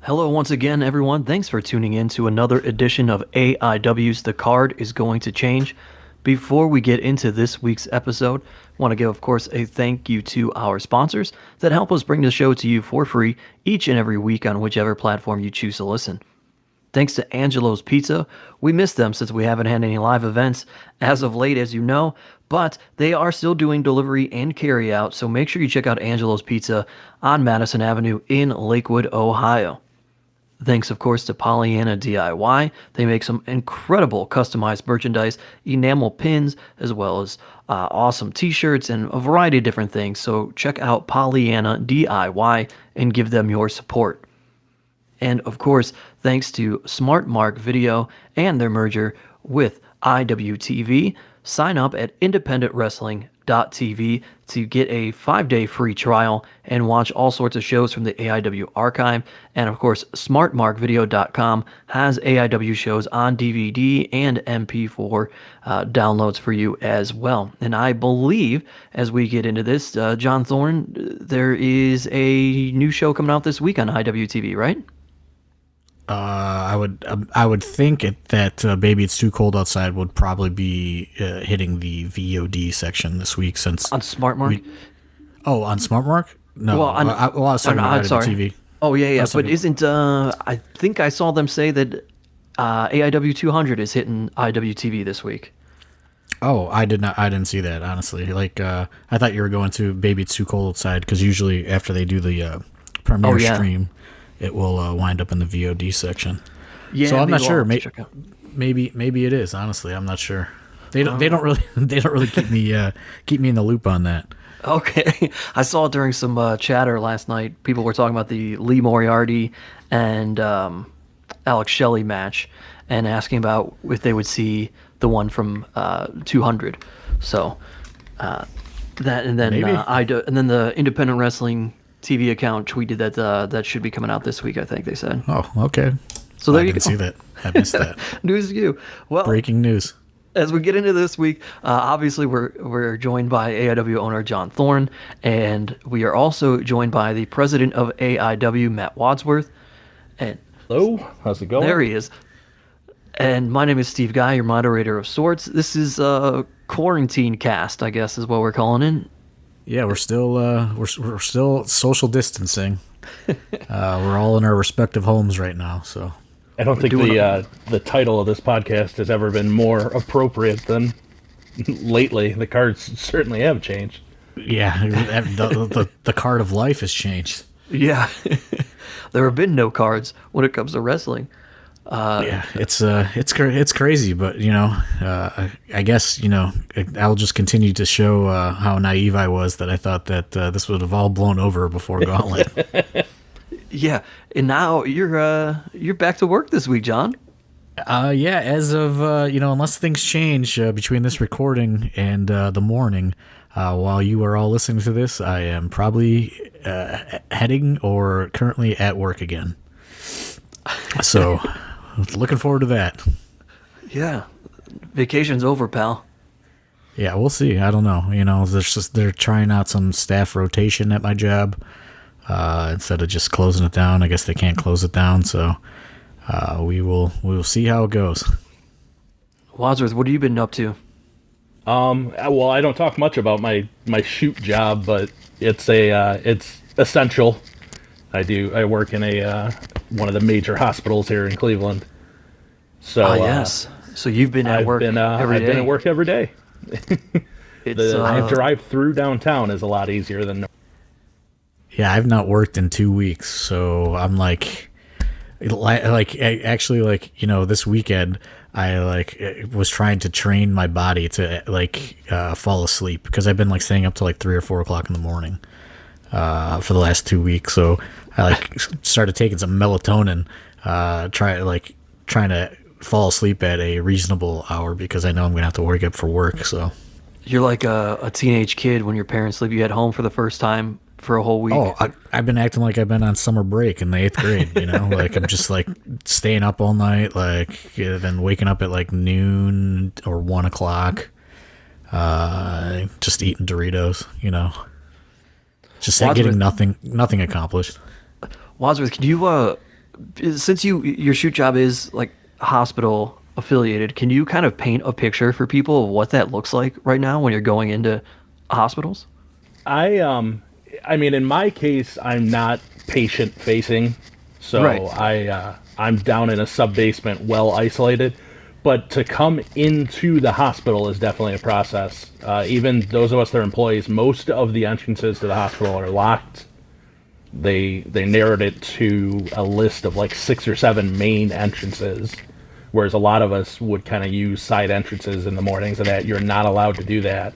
Hello once again, everyone. Thanks for tuning in to another edition of AIW's The Card is Going to Change. Before we get into this week's episode, I want to give, of course, a thank you to our sponsors that help us bring the show to you for free each and every week on whichever platform you choose to listen. Thanks to Angelo's Pizza. We missed them since we haven't had any live events as of late, as you know, but they are still doing delivery and carry out, so make sure you check out Angelo's Pizza on Madison Avenue in Lakewood, Ohio. Thanks, of course, to Pollyanna DIY. They make some incredible customized merchandise, enamel pins, as well as awesome t-shirts and a variety of different things. So check out Pollyanna DIY and give them your support. And, of course, thanks to Smart Mark Video and their merger with IWTV. Sign up at independentwrestling.tv to get a 5-day free trial and watch all sorts of shows from the AIW archive. And of course, smartmarkvideo.com has AIW shows on DVD and MP4 downloads for you as well. And I believe, as we get into this, John Thorne, there is a new show coming out this week on IWTV, right? I would think that Baby It's Too Cold Outside would probably be hitting the VOD section this week since on Smart Mark. On Smart Mark? No, well, I was talking about IWTV. Oh yeah, but isn't I think I saw them say that AIW 200 is hitting IWTV this week. Oh, I didn't see that, honestly. Like I thought you were going to Baby It's Too Cold Outside because usually after they do the premiere stream, it will wind up in the VOD section. Yeah, so I'm not sure. Maybe it is. Honestly, I'm not sure. They don't really keep me in the loop on that. Okay, I saw during some chatter last night. People were talking about the Lee Moriarty and Alex Shelley match, and asking about if they would see the one from 200. So that, and then and then the Independent Wrestling TV account tweeted that that should be coming out this week, I think they said. Oh, okay. So there you go. I didn't see that. I missed that. News to you. Well, breaking news. As we get into this week, obviously we're joined by AIW owner John Thorne, and we are also joined by the president of AIW, Matt Wadsworth. And hello, how's it going? There he is. And my name is Steve Guy, your moderator of sorts. This is a quarantine cast, I guess, is what we're calling it. Yeah, we're still social distancing. We're all in our respective homes right now, so I don't think the title of this podcast has ever been more appropriate than lately. The cards certainly have changed. Yeah, the card of life has changed. Yeah, there have been no cards when it comes to wrestling. Yeah, it's crazy, but I guess I'll just continue to show how naive I was that I thought that this would have all blown over before Gauntlet. Yeah, and now you're back to work this week, John. Yeah, as of unless things change between this recording and the morning, while you are all listening to this, I am probably heading or currently at work again. So. Looking forward to that. Yeah. Vacation's over, pal. Yeah, we'll see. I don't know. They're trying out some staff rotation at my job instead of just closing it down. I guess they can't close it down, so we will see how it goes. Wadsworth, what have you been up to? Well, I don't talk much about my shoot job, but it's essential. I work in one of the major hospitals here in Cleveland. So yes. So you've been at work every day. I've been at work every day. The drive through downtown is a lot easier than. Yeah, I've not worked in 2 weeks, so I'm this weekend I was trying to train my body to fall asleep because I've been staying up till 3 or 4 o'clock in the morning for the last 2 weeks. So I started taking some melatonin, trying to fall asleep at a reasonable hour because I know I'm gonna have to wake up for work. So you're like a teenage kid when your parents leave you at home for the first time for a whole week. Oh, I've been acting like I've been on summer break in the 8th grade. I'm just staying up all night, then waking up at noon or 1 o'clock, just eating Doritos. Just getting nothing accomplished. Wadsworth, can you since your shoot job is like hospital affiliated, can you kind of paint a picture for people of what that looks like right now when you're going into hospitals? I mean, in my case, I'm not patient facing, so Right. I'm down in a sub basement, well isolated. But to come into the hospital is definitely a process. Even those of us that are employees, most of the entrances to the hospital are locked. They narrowed it to a list of like 6 or 7 main entrances, whereas a lot of us would kind of use side entrances in the mornings, and that you're not allowed to do that.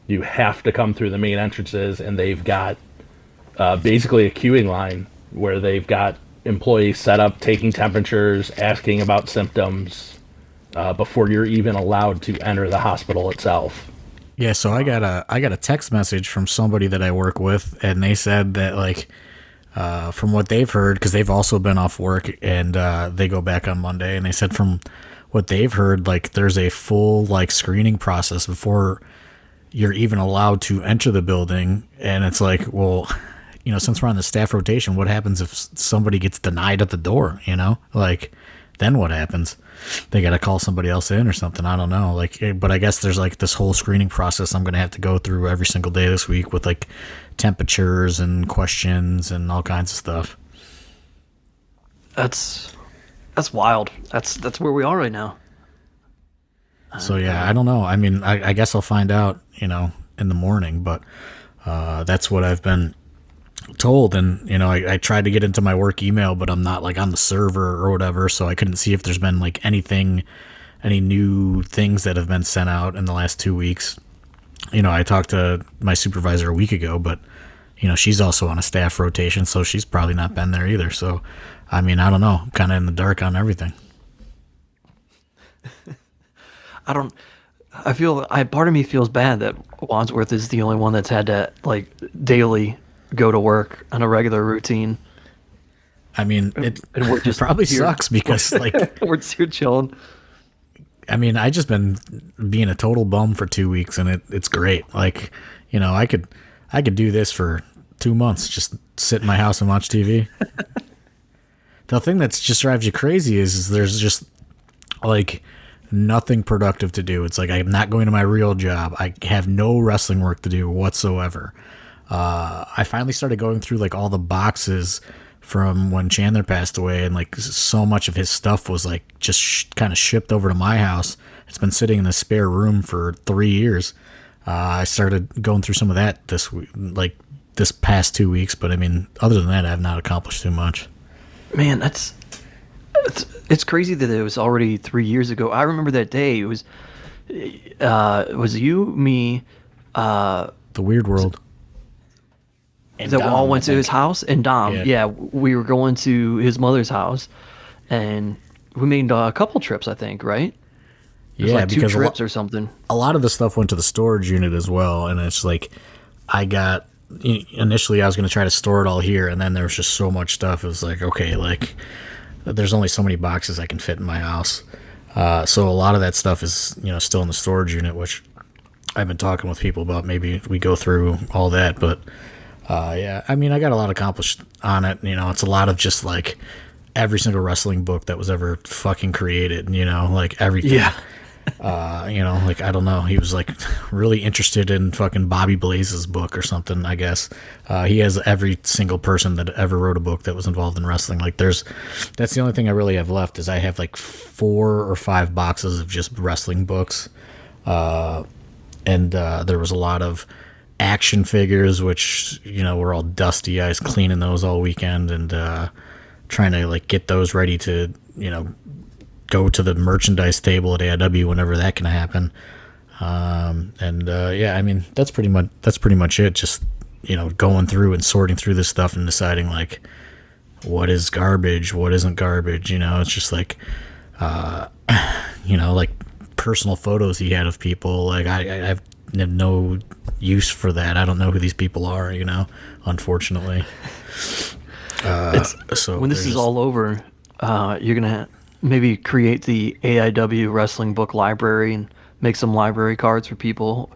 You have to come through the main entrances, and they've got basically a queuing line where they've got employees set up taking temperatures, asking about symptoms before you're even allowed to enter the hospital itself. Yeah, so I got a text message from somebody that I work with, and they said that like from what they've heard, because they've also been off work and they go back on Monday, and they said from what they've heard, like there's a full like screening process before you're even allowed to enter the building, and it's like, well, you know, since we're on the staff rotation, what happens if somebody gets denied at the door? You know, like then what happens? They got to call somebody else in or something. I don't know. Like, but I guess there's like this whole screening process I'm going to have to go through every single day this week with like temperatures and questions and all kinds of stuff. That's wild. That's where we are right now. So yeah, I don't know. I mean, I guess I'll find out, you know, in the morning, but that's what I've been told. And, you know, I tried to get into my work email, but I'm not like on the server or whatever, so I couldn't see if there's been like any new things that have been sent out in the last 2 weeks. You know, I talked to my supervisor a week ago, but, you know, she's also on a staff rotation, so she's probably not been there either. So, I mean, I don't know. I'm kind of in the dark on everything. Part of me feels bad that Wadsworth is the only one that's had to like daily go to work on a regular routine. I mean, And we're just probably here. sucks because like, We're just here chilling. I mean, I just been being a total bum for 2 weeks, and it's great. Like, you know, I could do this for 2 months, just sit in my house and watch TV. The thing that's just drives you crazy is there's just like nothing productive to do. It's like I'm not going to my real job. I have no wrestling work to do whatsoever. I finally started going through like all the boxes from when Chandler passed away, and like so much of his stuff was like just kind of shipped over to my house. It's been sitting in the spare room for 3 years. I started going through some of that this week, like this past 2 weeks, but I mean, other than that, I have not accomplished too much. Man, it's crazy that it was already 3 years ago. I remember that day. It was you, me, The Weird World. And that we Dom, all went I to his think. house, and Dom. Yeah. Yeah, we were going to his mother's house, and we made a couple trips, I think, right? It was Yeah, like 2 because trips or something. a lot of the stuff went to the storage unit as well, and it's like initially I was going to try to store it all here, and then there was just so much stuff. It was like, okay, like there's only so many boxes I can fit in my house. So a lot of that stuff is, you know, still in the storage unit, which I've been talking with people about. Maybe we go through all that, but yeah, I mean, I got a lot accomplished on it. You know, it's a lot of just like every single wrestling book that was ever fucking created, you know, like everything. Yeah. You know, like, I don't know. He was like really interested in fucking Bobby Blaze's book or something, I guess. He has every single person that ever wrote a book that was involved in wrestling. Like that's the only thing I really have left is I have like 4 or 5 boxes of just wrestling books. And there was a lot of action figures, which, you know, were all dusty. I was cleaning those all weekend and trying to like get those ready to, you know, go to the merchandise table at AIW whenever that can happen. Yeah, I mean, that's pretty much it. Just, you know, going through and sorting through this stuff and deciding like what is garbage, what isn't garbage. You know, it's just like, you know, like personal photos he had of people. Like I have no use for that. I don't know who these people are, you know, unfortunately. So When this is all over, you're gonna maybe create the AIW wrestling book library and make some library cards for people.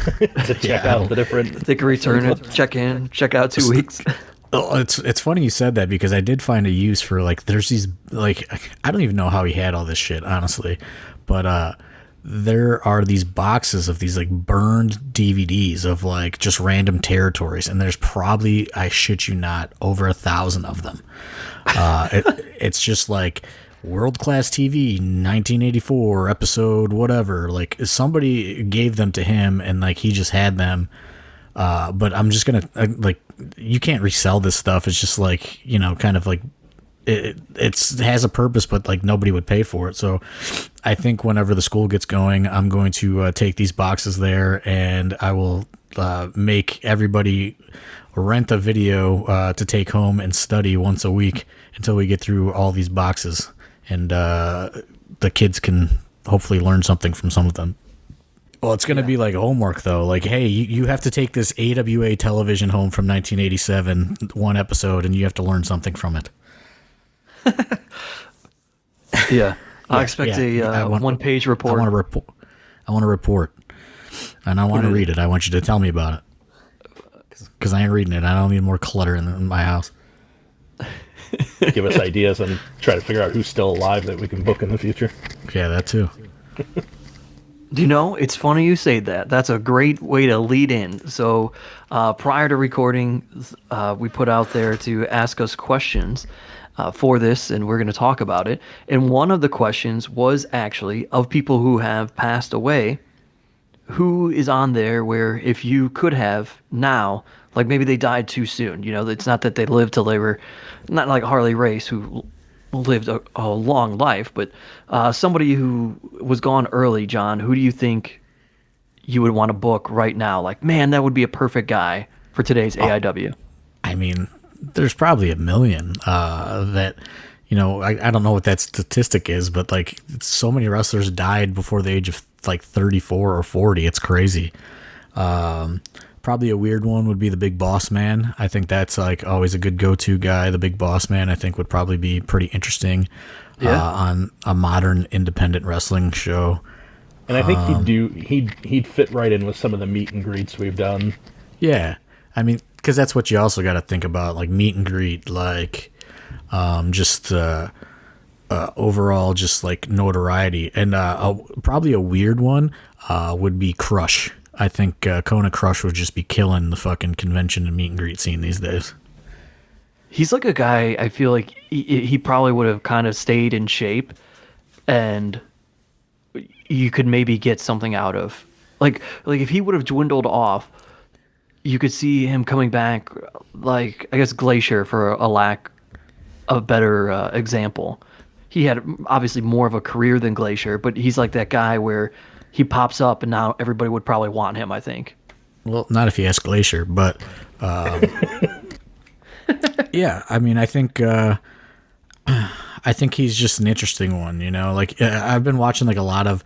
To check out the different. They can return it, check in, check out 2 weeks. Oh, it's funny you said that because I did find a use for like there's these like I don't even know how he had all this shit honestly, but there are these boxes of these like burned DVDs of like just random territories, and there's probably, I shit you not, over 1,000 of them. It's just like World Class TV 1984 episode whatever. Like somebody gave them to him, and like he just had them. But I'm just gonna like you can't resell this stuff. It's just like kind of like it has a purpose, but like nobody would pay for it. So I think whenever the school gets going, I'm going to take these boxes there, and I will make everybody rent a video to take home and study once a week until we get through all these boxes, and the kids can hopefully learn something from some of them. Well, it's going to be like homework, though. Like, hey, you have to take this AWA television home from 1987, one episode, and you have to learn something from it. Yeah. I expect a one-page report. I want a report. And I want to read it. I want you to tell me about it. Because I ain't reading it. I don't need more clutter in my house. Give us ideas and try to figure out who's still alive that we can book in the future. Yeah, that too. It's funny you say that. That's a great way to lead in. So prior to recording, we put out there to ask us questions for this, and we're going to talk about it. And one of the questions was actually of people who have passed away, who is on there where if you could have now, like maybe they died too soon. It's not that they lived till they were, not like Harley Race, who lived a long life, but somebody who was gone early, John, who do you think you would want to book right now? Like, man, that would be a perfect guy for today's AIW. I mean, there's probably a million that, I don't know what that statistic is, but like so many wrestlers died before the age of like 34 or 40. It's crazy. Probably a weird one would be the Big Boss Man. I think that's like always a good go-to guy. The Big Boss Man, I think, would probably be pretty interesting on a modern independent wrestling show. And I think he'd fit right in with some of the meet and greets we've done. Yeah, I mean, because that's what you also got to think about, like meet and greet, like just overall, just like notoriety, and probably a weird one would be Crush. I think Kona Crush would just be killing the fucking convention and meet and greet scene these days. He's like a guy, I feel like he probably would have kind of stayed in shape, and you could maybe get something out of. Like if he would have dwindled off, you could see him coming back, like, I guess Glacier, for a lack of a better example. He had obviously more of a career than Glacier, but he's like that guy where he pops up and now everybody would probably want him, I think. Well, not if you ask Glacier, but yeah, I mean, I think he's just an interesting one, like I've been watching like a lot of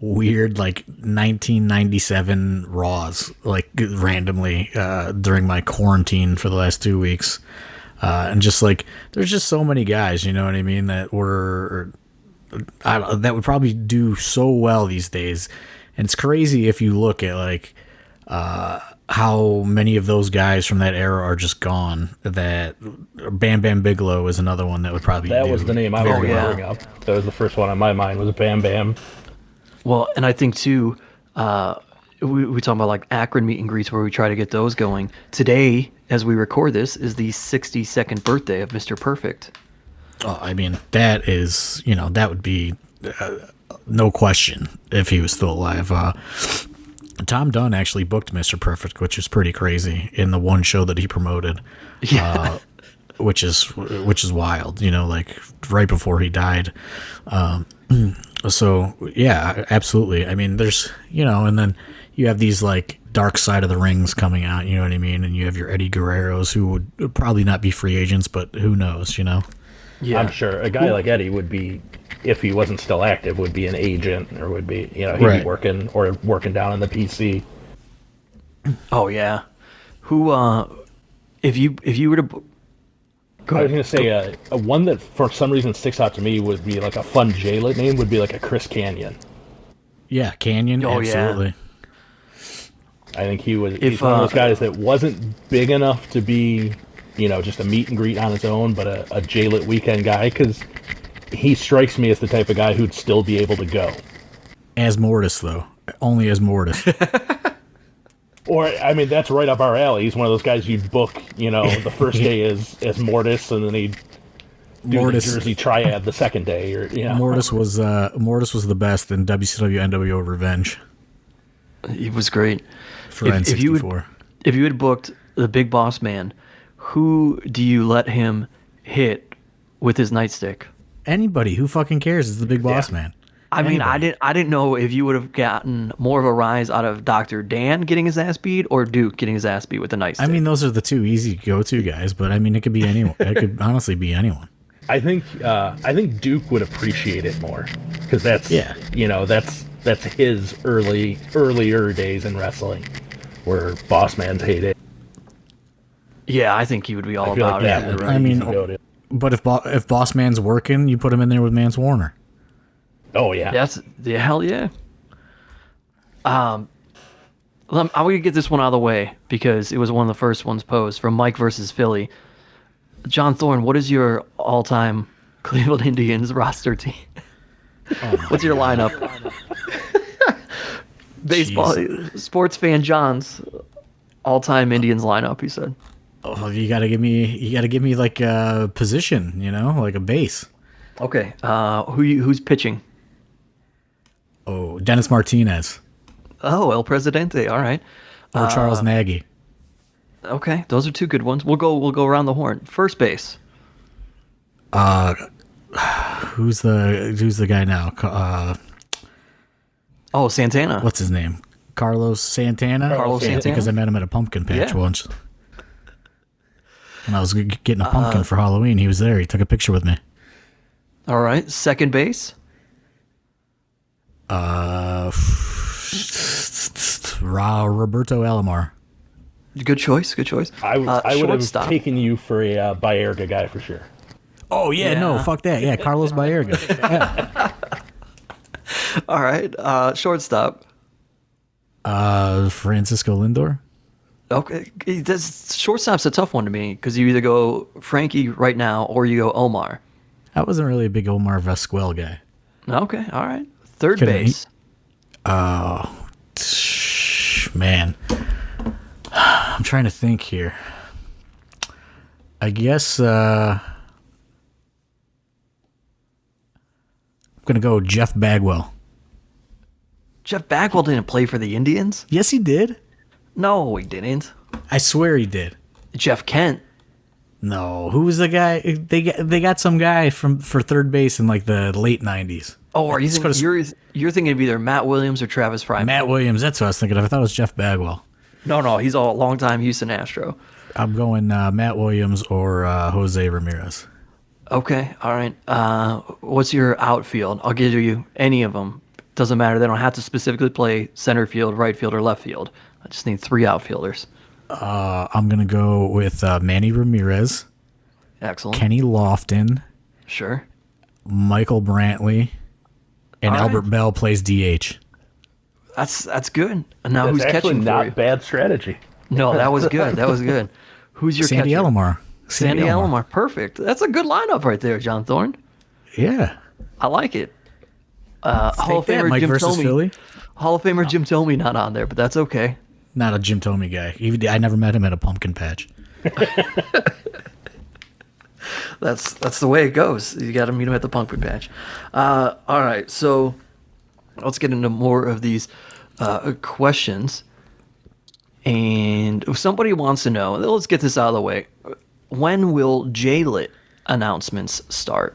weird like 1997 Raws, like randomly during my quarantine for the last 2 weeks, and just like there's just so many guys, you know what I mean, that that would probably do so well these days. And it's crazy if you look at like how many of those guys from that era are just gone. That Bam Bam Bigelow is another one that would probably was the name I was going to bring up. That was the first one on my mind, was Bam Bam. Well, and I think too, we talk about like Akron meet and greets where we try to get those going. Today, as we record this, is the 62nd birthday of Mr. Perfect. Oh, I mean, that is, that would be no question if he was still alive. Tom Dunn actually booked Mr. Perfect, which is pretty crazy, in the one show that he promoted. Yeah. Which is wild, like right before he died. So yeah, absolutely. I mean, there's, and then you have these like Dark Side of the Rings coming out, you know what I mean? And you have your Eddie Guerreros, who would probably not be free agents, but who knows, Yeah. I'm sure a guy like Eddie would be, if he wasn't still active, would be an agent, or would be, he'd be working down in the PC. Oh yeah. Who if you were to I was going to say a one that for some reason sticks out to me would be like a fun J-Lit name would be like a Chris Canyon. Yeah, Canyon, absolutely. Yeah. I think he's one of those guys that wasn't big enough to be just a meet and greet on his own, but a J-Lit weekend guy, because he strikes me as the type of guy who'd still be able to go. As Mortis, though. Only as Mortis. Or, I mean, that's right up our alley. He's one of those guys you'd book, the first day as Mortis, and then he'd do the Jersey Triad the second day. Mortis was the best in WCW NWO Revenge. He was great. For N64. If you had booked the Big Boss Man, who do you let him hit with his nightstick? Anybody. Who fucking cares? It's the Big Boss Man. I mean, I didn't know if you would have gotten more of a rise out of Dr. Dan getting his ass beat or Duke getting his ass beat with the nightstick. I mean, those are the two easy go-to guys, but I mean, it could be anyone. It could honestly be anyone. I think Duke would appreciate it more, because that's his earlier days in wrestling, where Boss Man's hated. Yeah, I think he would be all about it. Yeah, I mean, but if Boss Man's working, you put him in there with Mance Warner. Oh yeah, hell yeah. I'm gonna get this one out of the way because it was one of the first ones posed from Mike versus Philly. John Thorne, what is your all-time Cleveland Indians roster team? What's your lineup? Baseball sports fan John's all-time Indians lineup. He said. Oh, you gotta give me like a position, like a base. Okay, who's pitching? Oh, Dennis Martinez. Oh, El Presidente. All right. Or Charles Nagy. Okay, those are two good ones. We'll go around the horn. First base. Who's the guy now? Santana. What's his name? Carlos Santana. Carlos Santana. Because I met him at a pumpkin patch once. When I was getting a pumpkin for Halloween, he was there. He took a picture with me. All right, second base. Roberto Alomar. Good choice. I would have taken you for a Baerga guy for sure. Oh yeah, no, fuck that. Yeah, Carlos Baerga. Yeah. All right, shortstop. Francisco Lindor. Okay, shortstop's a tough one to me because you either go Frankie right now or you go Omar. I wasn't really a big Omar Vizquel guy. Okay, all right. Third base. Man. I'm trying to think here. I guess I'm going to go Jeff Bagwell. Jeff Bagwell didn't play for the Indians? Yes, he did. No, he didn't. I swear he did. Jeff Kent. No, who was the guy? They got some guy for third base in like the late 90s. Oh, are you you're thinking of either Matt Williams or Travis Fry? Matt Williams, that's what I was thinking of. I thought it was Jeff Bagwell. No, he's a long-time Houston Astro. I'm going Matt Williams or Jose Ramirez. Okay, all right. What's your outfield? I'll give you any of them. Doesn't matter. They don't have to specifically play center field, right field, or left field. I just need three outfielders. I'm going to go with Manny Ramirez. Excellent. Kenny Lofton. Sure. Michael Brantley. And Albert Bell plays DH. That's good. And now That's who's catching for you? Not bad strategy. No, that was good. Who's your Sandy catcher? Alomar. Sandy Alomar. Perfect. That's a good lineup right there, John Thorne. Yeah. I like it. Hall of Famer Mike Jim versus Thome. Philly. Hall of Famer Jim Thome not on there, but that's okay. Not a Jim Thome guy. I never met him at a pumpkin patch. That's the way it goes. You got to meet him at the pumpkin patch. All right, so let's get into more of these questions. And if somebody wants to know, let's get this out of the way. When will J-Lit announcements start?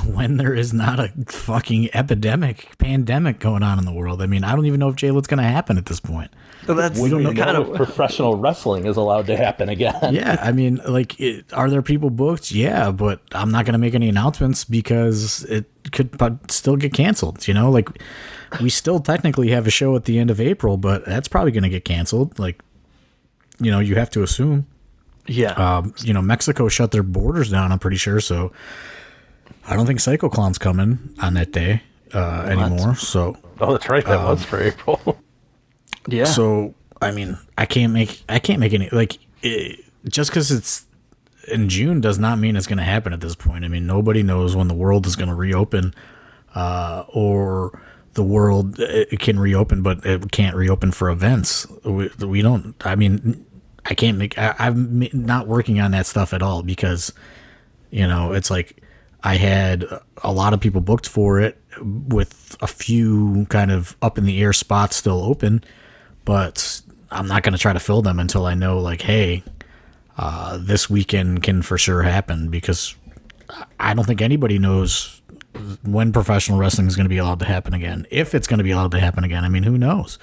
When there is not a fucking pandemic going on in the world. I mean, I don't even know if J-Lit's going to happen at this point. So we don't know kind of professional wrestling is allowed to happen again. Yeah, I mean, are there people booked? Yeah, but I'm not going to make any announcements because it could still get canceled. We still technically have a show at the end of April, but that's probably going to get canceled. You have to assume. Yeah. Mexico shut their borders down, I'm pretty sure, so I don't think Psycho Clown's coming on that day anymore. So. Oh, that's right. That was for April. Yeah. So I mean, I can't make any just because it's in June does not mean it's going to happen at this point. I mean, nobody knows when the world is going to reopen, or the world it can reopen, but it can't reopen for events. We don't. I mean, I can't make. I'm not working on that stuff at all because, it's like I had a lot of people booked for it with a few kind of up in the air spots still open, but I'm not going to try to fill them until I know, like, hey, this weekend can for sure happen, because I don't think anybody knows when professional wrestling is going to be allowed to happen again. If it's going to be allowed to happen again, I mean, who knows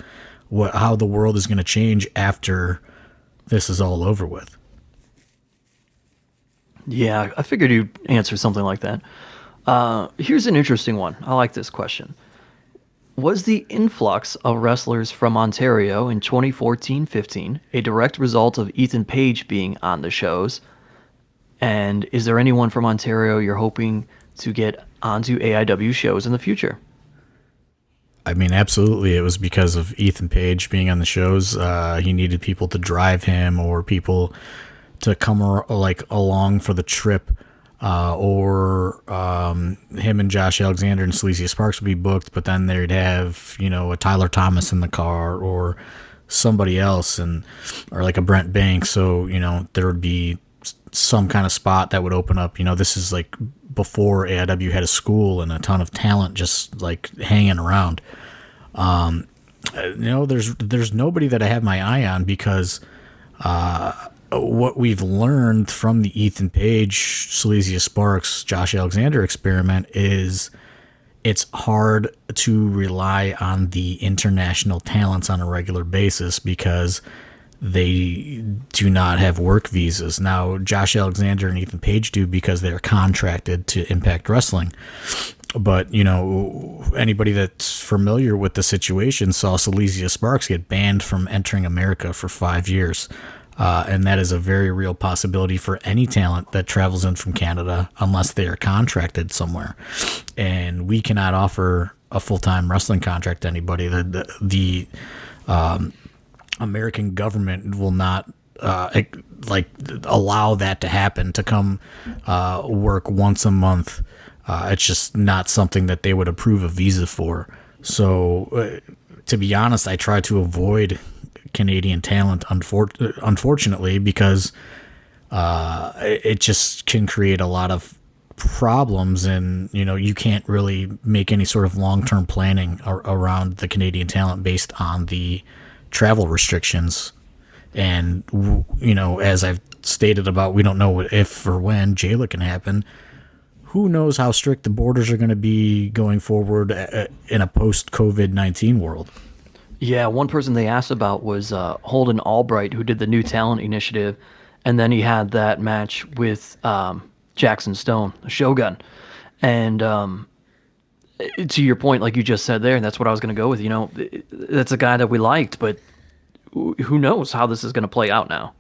how the world is going to change after this is all over with. Yeah, I figured you'd answer something like that. Here's an interesting one. I like this question. Was the influx of wrestlers from Ontario in 2014-15 a direct result of Ethan Page being on the shows? And is there anyone from Ontario you're hoping to get onto AIW shows in the future? I mean, absolutely. It was because of Ethan Page being on the shows. He needed people to drive him, or people to come along for the trip. Or him and Josh Alexander and Sleazy Sparks would be booked, but then they'd have, a Tyler Thomas in the car, or somebody else, or like a Brent Banks. So, there would be some kind of spot that would open up. This is like before AIW had a school and a ton of talent just like hanging around. There's nobody that I have my eye on, because what we've learned from the Ethan Page, Sleazy Sparks, Josh Alexander experiment is it's hard to rely on the international talents on a regular basis because they do not have work visas. Now, Josh Alexander and Ethan Page do because they're contracted to Impact Wrestling. But, anybody that's familiar with the situation saw Sleazy Sparks get banned from entering America for 5 years. And that is a very real possibility for any talent that travels in from Canada unless they are contracted somewhere. And we cannot offer a full-time wrestling contract to anybody. The American government will not allow that to happen, to come work once a month. It's just not something that they would approve a visa for. So to be honest, I try to avoid Canadian talent, unfortunately, because it just can create a lot of problems, and you can't really make any sort of long-term planning around the Canadian talent based on the travel restrictions. And as I've stated about, we don't know if or when JLA can happen. Who knows how strict the borders are going to be going forward in a post-COVID-19 world. Yeah, one person they asked about was Holden Albright, who did the New Talent Initiative, and then he had that match with Jackson Stone, the Shogun. And to your point, like you just said there, and that's what I was going to go with, that's a guy that we liked, but who knows how this is going to play out now.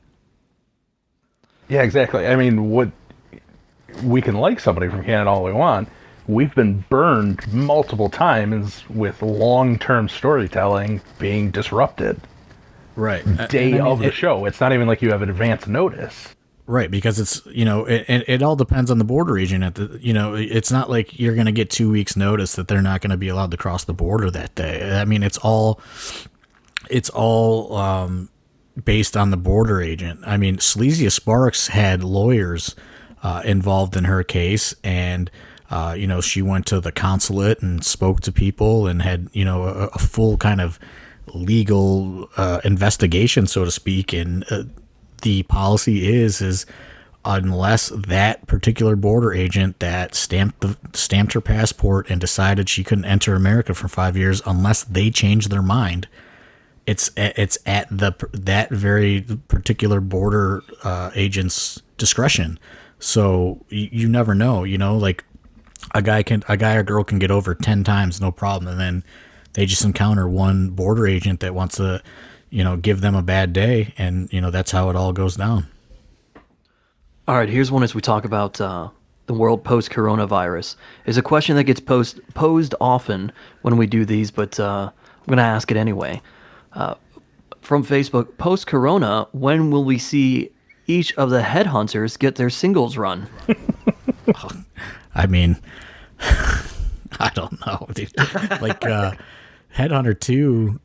Yeah, exactly. I mean, we can like somebody from Canada all we want. We've been burned multiple times with long-term storytelling being disrupted. Right. Day of the show. It's not even like you have an advance notice. Right, because it's, it all depends on the border agent. It's not like you're going to get 2 weeks notice that they're not going to be allowed to cross the border that day. I mean, it's all based on the border agent. I mean, Sleazy Sparks had lawyers involved in her case, and she went to the consulate and spoke to people and had, a full kind of legal investigation, so to speak. And the policy is unless that particular border agent that stamped her passport and decided she couldn't enter America for 5 years, unless they change their mind, it's at that very particular border agent's discretion. So you never know, like a guy or girl can get over 10 times, no problem. And then they just encounter one border agent that wants to, give them a bad day. And, that's how it all goes down. All right, here's one as we talk about the world post-coronavirus. It's a question that gets posed often when we do these, but I'm going to ask it anyway. From Facebook, post-corona, when will we see each of the headhunters get their singles run? I mean, I don't know, dude. Like Headhunter 2,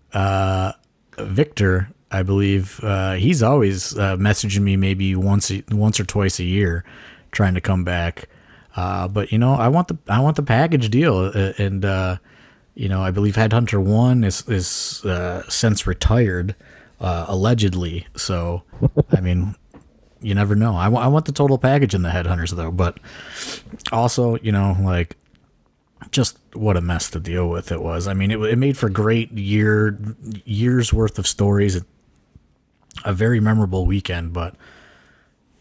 Victor, I believe, he's always messaging me maybe once or twice a year, trying to come back. But I want the package deal, and I believe Headhunter 1 is since retired, allegedly. So, I mean, you never know. I want the total package in the Headhunters though, but also, like, just what a mess to deal with it was. I mean, it made for great years worth of stories, a very memorable weekend, but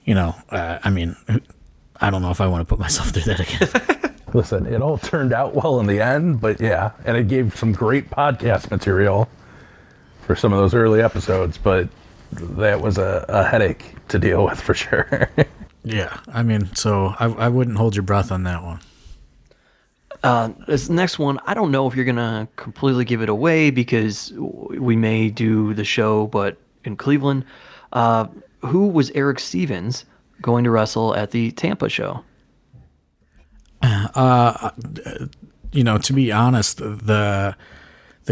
I mean, I don't know if I want to put myself through that again. Listen, it all turned out well in the end, but yeah, and it gave some great podcast material for some of those early episodes, but that was a headache to deal with for sure. Yeah, I mean, so I wouldn't hold your breath on that one. This next one, I don't know if you're going to completely give it away because we may do the show, but in Cleveland, who was Eric Stevens going to wrestle at the Tampa show? To be honest, the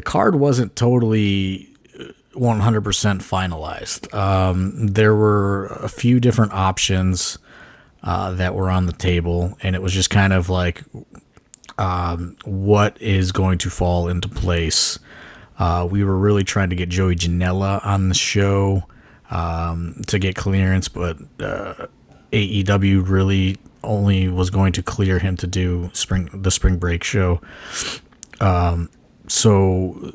card wasn't totally 100% finalized. There were a few different options that were on the table, and it was just kind of like, what is going to fall into place. We were really trying to get Joey Janela on the show to get clearance, but AEW really only was going to clear him to do the spring break show. So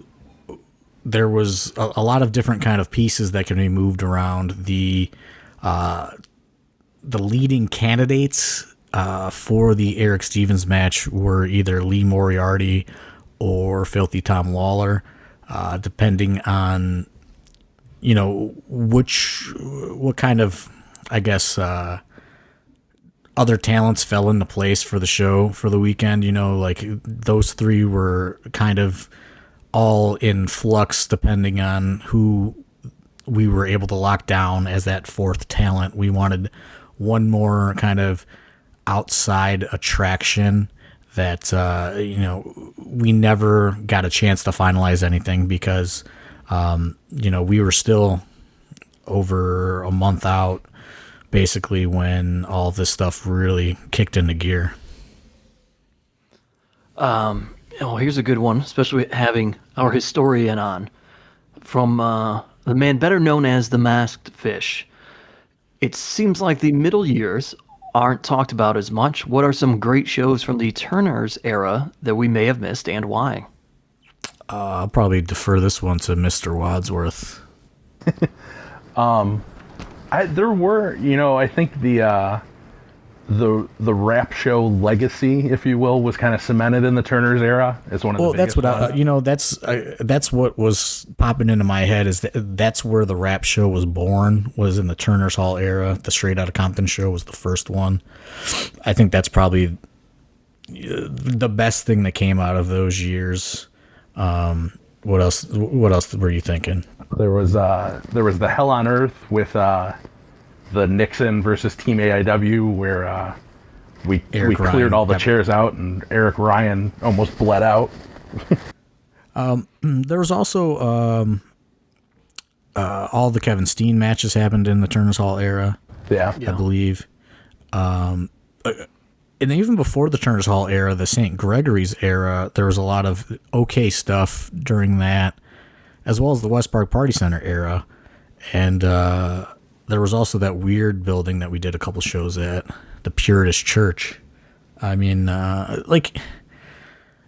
there was a lot of different kind of pieces that can be moved around. The leading candidates for the Eric Stevens match were either Lee Moriarty or Filthy Tom Lawler, depending on, what kind of, I guess, other talents fell into place for the show for the weekend. Like those three were kind of all in flux depending on who we were able to lock down as that fourth talent. We wanted one more kind of outside attraction that, we never got a chance to finalize anything because, we were still over a month out basically when all this stuff really kicked into gear. Here's a good one, especially having our historian on from the man better known as the Masked Fish. It seems like the middle years aren't talked about as much. What are some great shows from the Turners era that we may have missed, and why? I'll probably defer this one to Mr. Wadsworth. There were, I think the rap show legacy, if you will, was kind of cemented in the Turners era as one of the biggest that's what was popping into my head is that's where the rap show was born, was in the Turners Hall era. The Straight Outta Compton show was the first one. I think that's probably the best thing that came out of those years. What else were you thinking? There was the Hell on Earth with the Nixon versus Team AIW where we cleared all the chairs out and Eric Ryan almost bled out. There was also all the Kevin Steen matches happened in the Turners Hall era. Yeah. I believe. And even before the Turners Hall era, the St. Gregory's era, there was a lot of okay stuff during that, as well as the West Park Party Center era. And there was also that weird building that we did a couple shows at, the Puritan Church. I mean,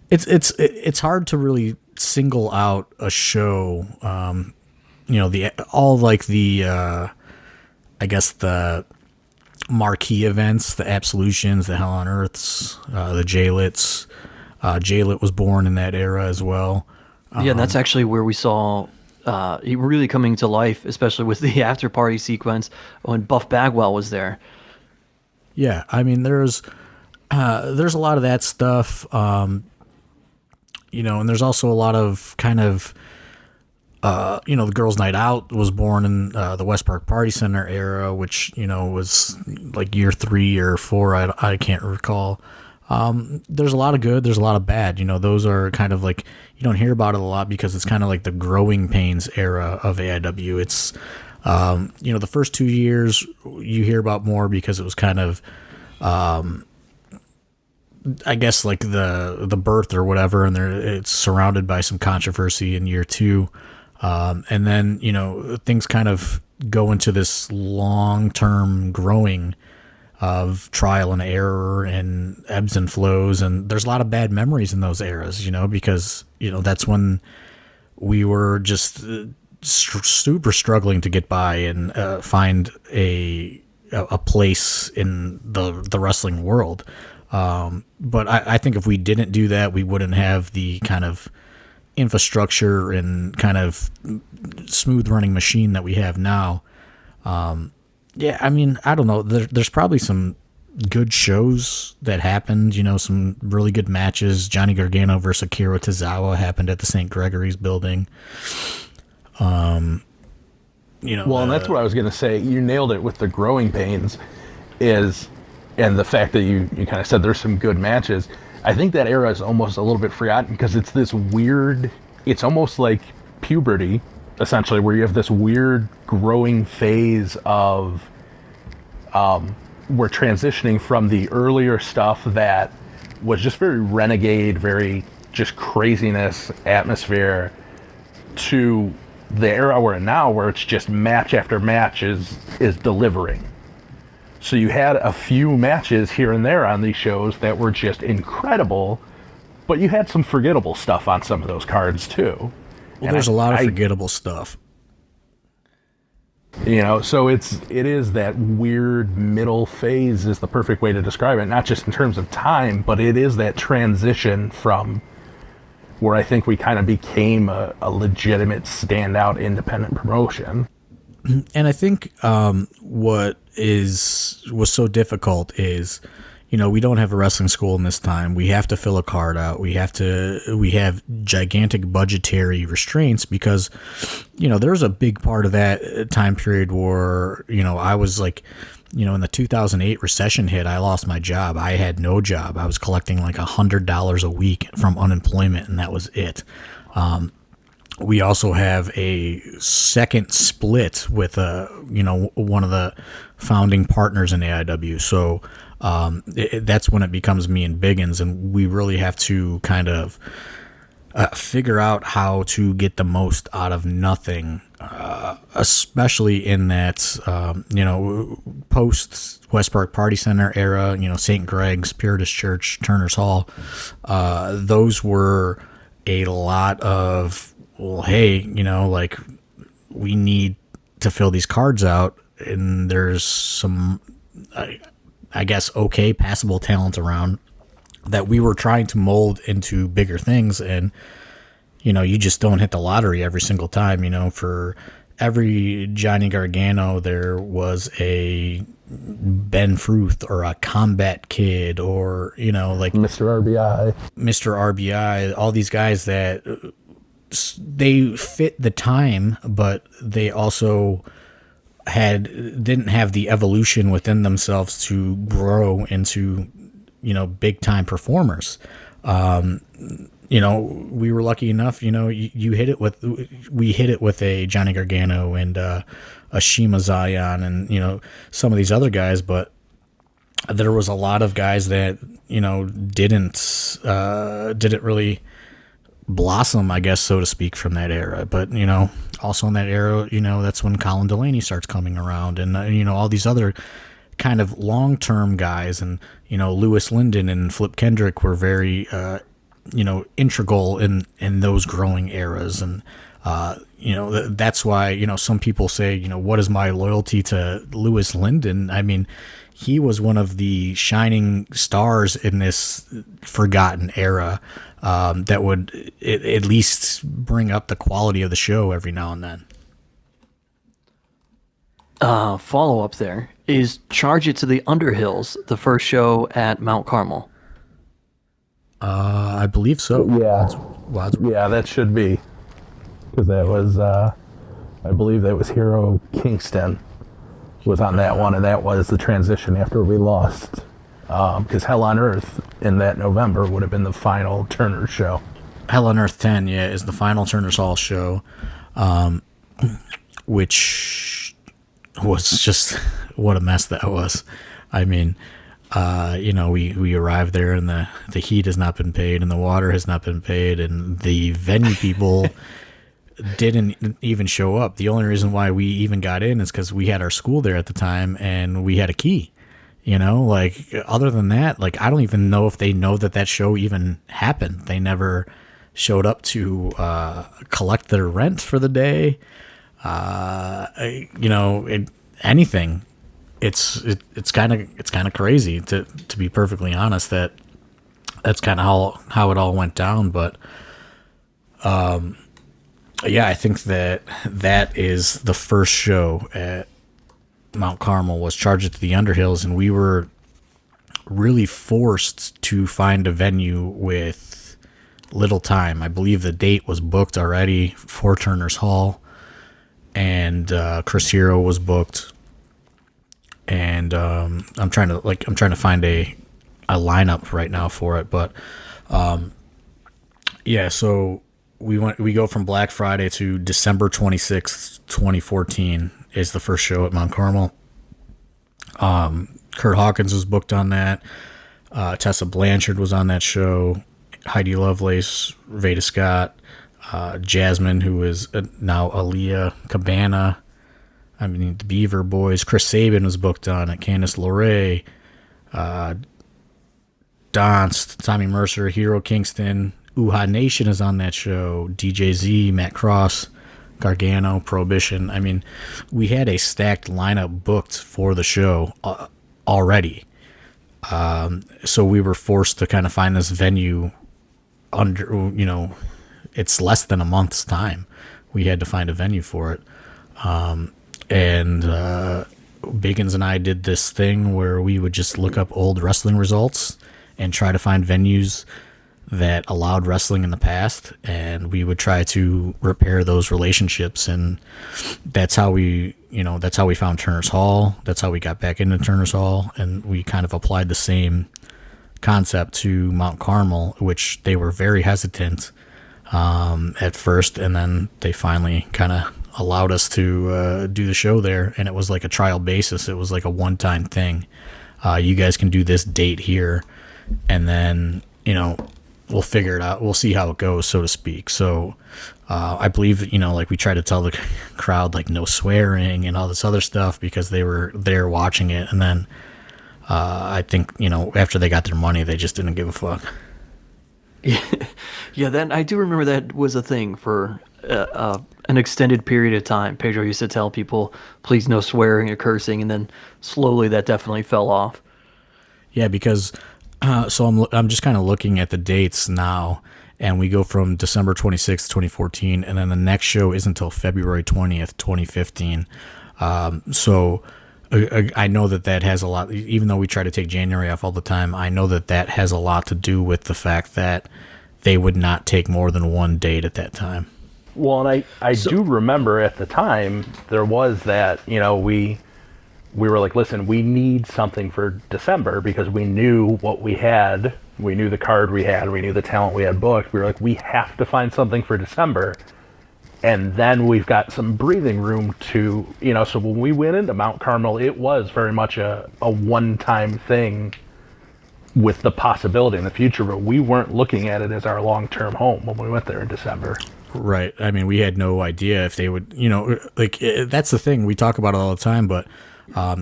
it's hard to really single out a show. The marquee events, the Absolutions, the Hell on Earths, the J-Lits. J-Lit was born in that era as well. Yeah, that's actually where we saw it really coming to life, especially with the after party sequence when Buff Bagwell was there. Yeah, I mean, there's a lot of that stuff, and there's also a lot of kind of the Girls Night Out was born in the West Park Party Center era, which, was like year 3 or 4. I can't recall. There's a lot of good. There's a lot of bad. Those are kind of like, you don't hear about it a lot because it's kind of like the growing pains era of AIW. It's, the first 2 years you hear about more because it was kind of, I guess like the birth or whatever. And it's surrounded by some controversy in year 2. And then, things kind of go into this long-term growing of trial and error and ebbs and flows. And there's a lot of bad memories in those eras, because, that's when we were just super struggling to get by and find a place in the wrestling world. But I think if we didn't do that, we wouldn't have the kind of infrastructure and kind of smooth running machine that we have now. I don't know. There's probably some good shows that happened, some really good matches. Johnny Gargano versus Akira Tozawa happened at the St. Gregory's building. And that's what I was going to say. You nailed it with the growing pains and the fact that you kind of said there's some good matches. I think that era is almost a little bit forgotten because it's this weird, it's almost like puberty, essentially, where you have this weird growing phase of, we're transitioning from the earlier stuff that was just very renegade, very just craziness atmosphere, to the era we're in now where it's just match after match is delivering. So you had a few matches here and there on these shows that were just incredible, but you had some forgettable stuff on some of those cards too. Well, there's a lot of forgettable stuff. So it is that weird middle phase is the perfect way to describe it, not just in terms of time, but it is that transition from where I think we kind of became a legitimate standout independent promotion. And I think what was so difficult is, we don't have a wrestling school in this time. We have to fill a card out. We have gigantic budgetary restraints because, there's a big part of that time period where, I was like, in the 2008 recession hit, I lost my job. I had no job. I was collecting like $100 a week from unemployment, and that was it. We also have a second split with one of the founding partners in AIW. So that's when it becomes me and Biggins, and we really have to kind of figure out how to get the most out of nothing, especially in that post West Park Party Center era. St. Greg's, Puritas Church, Turner's Hall. Those were a lot of, well, hey, like we need to fill these cards out, and there's some, I guess, okay, passable talent around that we were trying to mold into bigger things. And, you just don't hit the lottery every single time. For every Johnny Gargano, there was a Ben Fruth or a Combat Kid or, like Mr. RBI, all these guys that they fit the time, but they also didn't have the evolution within themselves to grow into, big time performers. We were lucky enough, we hit it with a Johnny Gargano and a Shima Zion and, some of these other guys, but there was a lot of guys that, didn't really blossom, I guess, so to speak, from that era. But, also in that era, that's when Colin Delaney starts coming around and, all these other kind of long-term guys. And, Lewis Linden and Flip Kendrick were very, integral in those growing eras. And, that's why, some people say, what is my loyalty to Lewis Linden? I mean, he was one of the shining stars in this forgotten era that would at least bring up the quality of the show every now and then. Follow up there is Charge It to the Underhills, the first show at Mount Carmel. I believe so. Yeah. Wadsworth. Yeah, that should be. because that was, I believe that was Hero Kingston was on that one, and that was the transition after we lost. Because Hell on Earth in that November would have been the final Turner show. Hell on Earth 10, yeah, is the final Turner's Hall show, which was just what a mess that was. I mean, we arrived there and the heat has not been paid and the water has not been paid and the venue people didn't even show up. The only reason why we even got in is because we had our school there at the time and we had a key. Other than that, I don't even know if they know that show even happened. They never showed up to collect their rent for the day. Anything. It's kind of crazy to be perfectly honest. That's kind of how it all went down. But yeah, I think that is the first show at Mount Carmel was Charge It to the Underhills, and we were really forced to find a venue with little time. I believe the date was booked already for Turner's Hall, and Chris Hero was booked, and I'm trying to find a lineup right now for it, but yeah. So we go from Black Friday to December 26th, 2014. Is the first show at Mount Carmel. Kurt Hawkins was booked on that. Tessa Blanchard was on that show. Heidi Lovelace, Veda Scott, Jasmine, who is now Aaliyah Cabana. I mean, the Beaver Boys. Chris Sabin was booked on it. Candice LeRae, Donst, Tommy Mercer, Hero Kingston. Uha Nation is on that show. DJ Z, Matt Cross, Gargano, Prohibition. I mean, we had a stacked lineup booked for the show already. So we were forced to kind of find this venue under, it's less than a month's time. We had to find a venue for it. And Biggins and I did this thing where we would just look up old wrestling results and try to find venues that allowed wrestling in the past, and we would try to repair those relationships. And that's how we found Turner's Hall. That's how we got back into Turner's Hall, and we kind of applied the same concept to Mount Carmel, which they were very hesitant at first, and then they finally kind of allowed us to do the show there, and it was like a trial basis. It was like a one-time thing. You guys can do this date here, and then, we'll figure it out. We'll see how it goes, so to speak. So I believe, we try to tell the crowd, no swearing and all this other stuff because they were there watching it. And then I think, after they got their money, they just didn't give a fuck. Yeah, then I do remember that was a thing for an extended period of time. Pedro used to tell people, please no swearing or cursing, and then slowly that definitely fell off. Yeah, because so I'm just kind of looking at the dates now, and we go from December 26th, 2014, and then the next show isn't until February 20th, 2015. So I know that has a lot, even though we try to take January off all the time, I know that has a lot to do with the fact that they would not take more than one date at that time. Well, and I do remember at the time there was that, we were like, listen, we need something for December because we knew what we had. We knew the card we had. We knew the talent we had booked. We were like, we have to find something for December. And then we've got some breathing room to, so when we went into Mount Carmel, it was very much a one-time thing with the possibility in the future, but we weren't looking at it as our long-term home when we went there in December. Right. I mean, we had no idea if they would, that's the thing. We talk about it all the time, but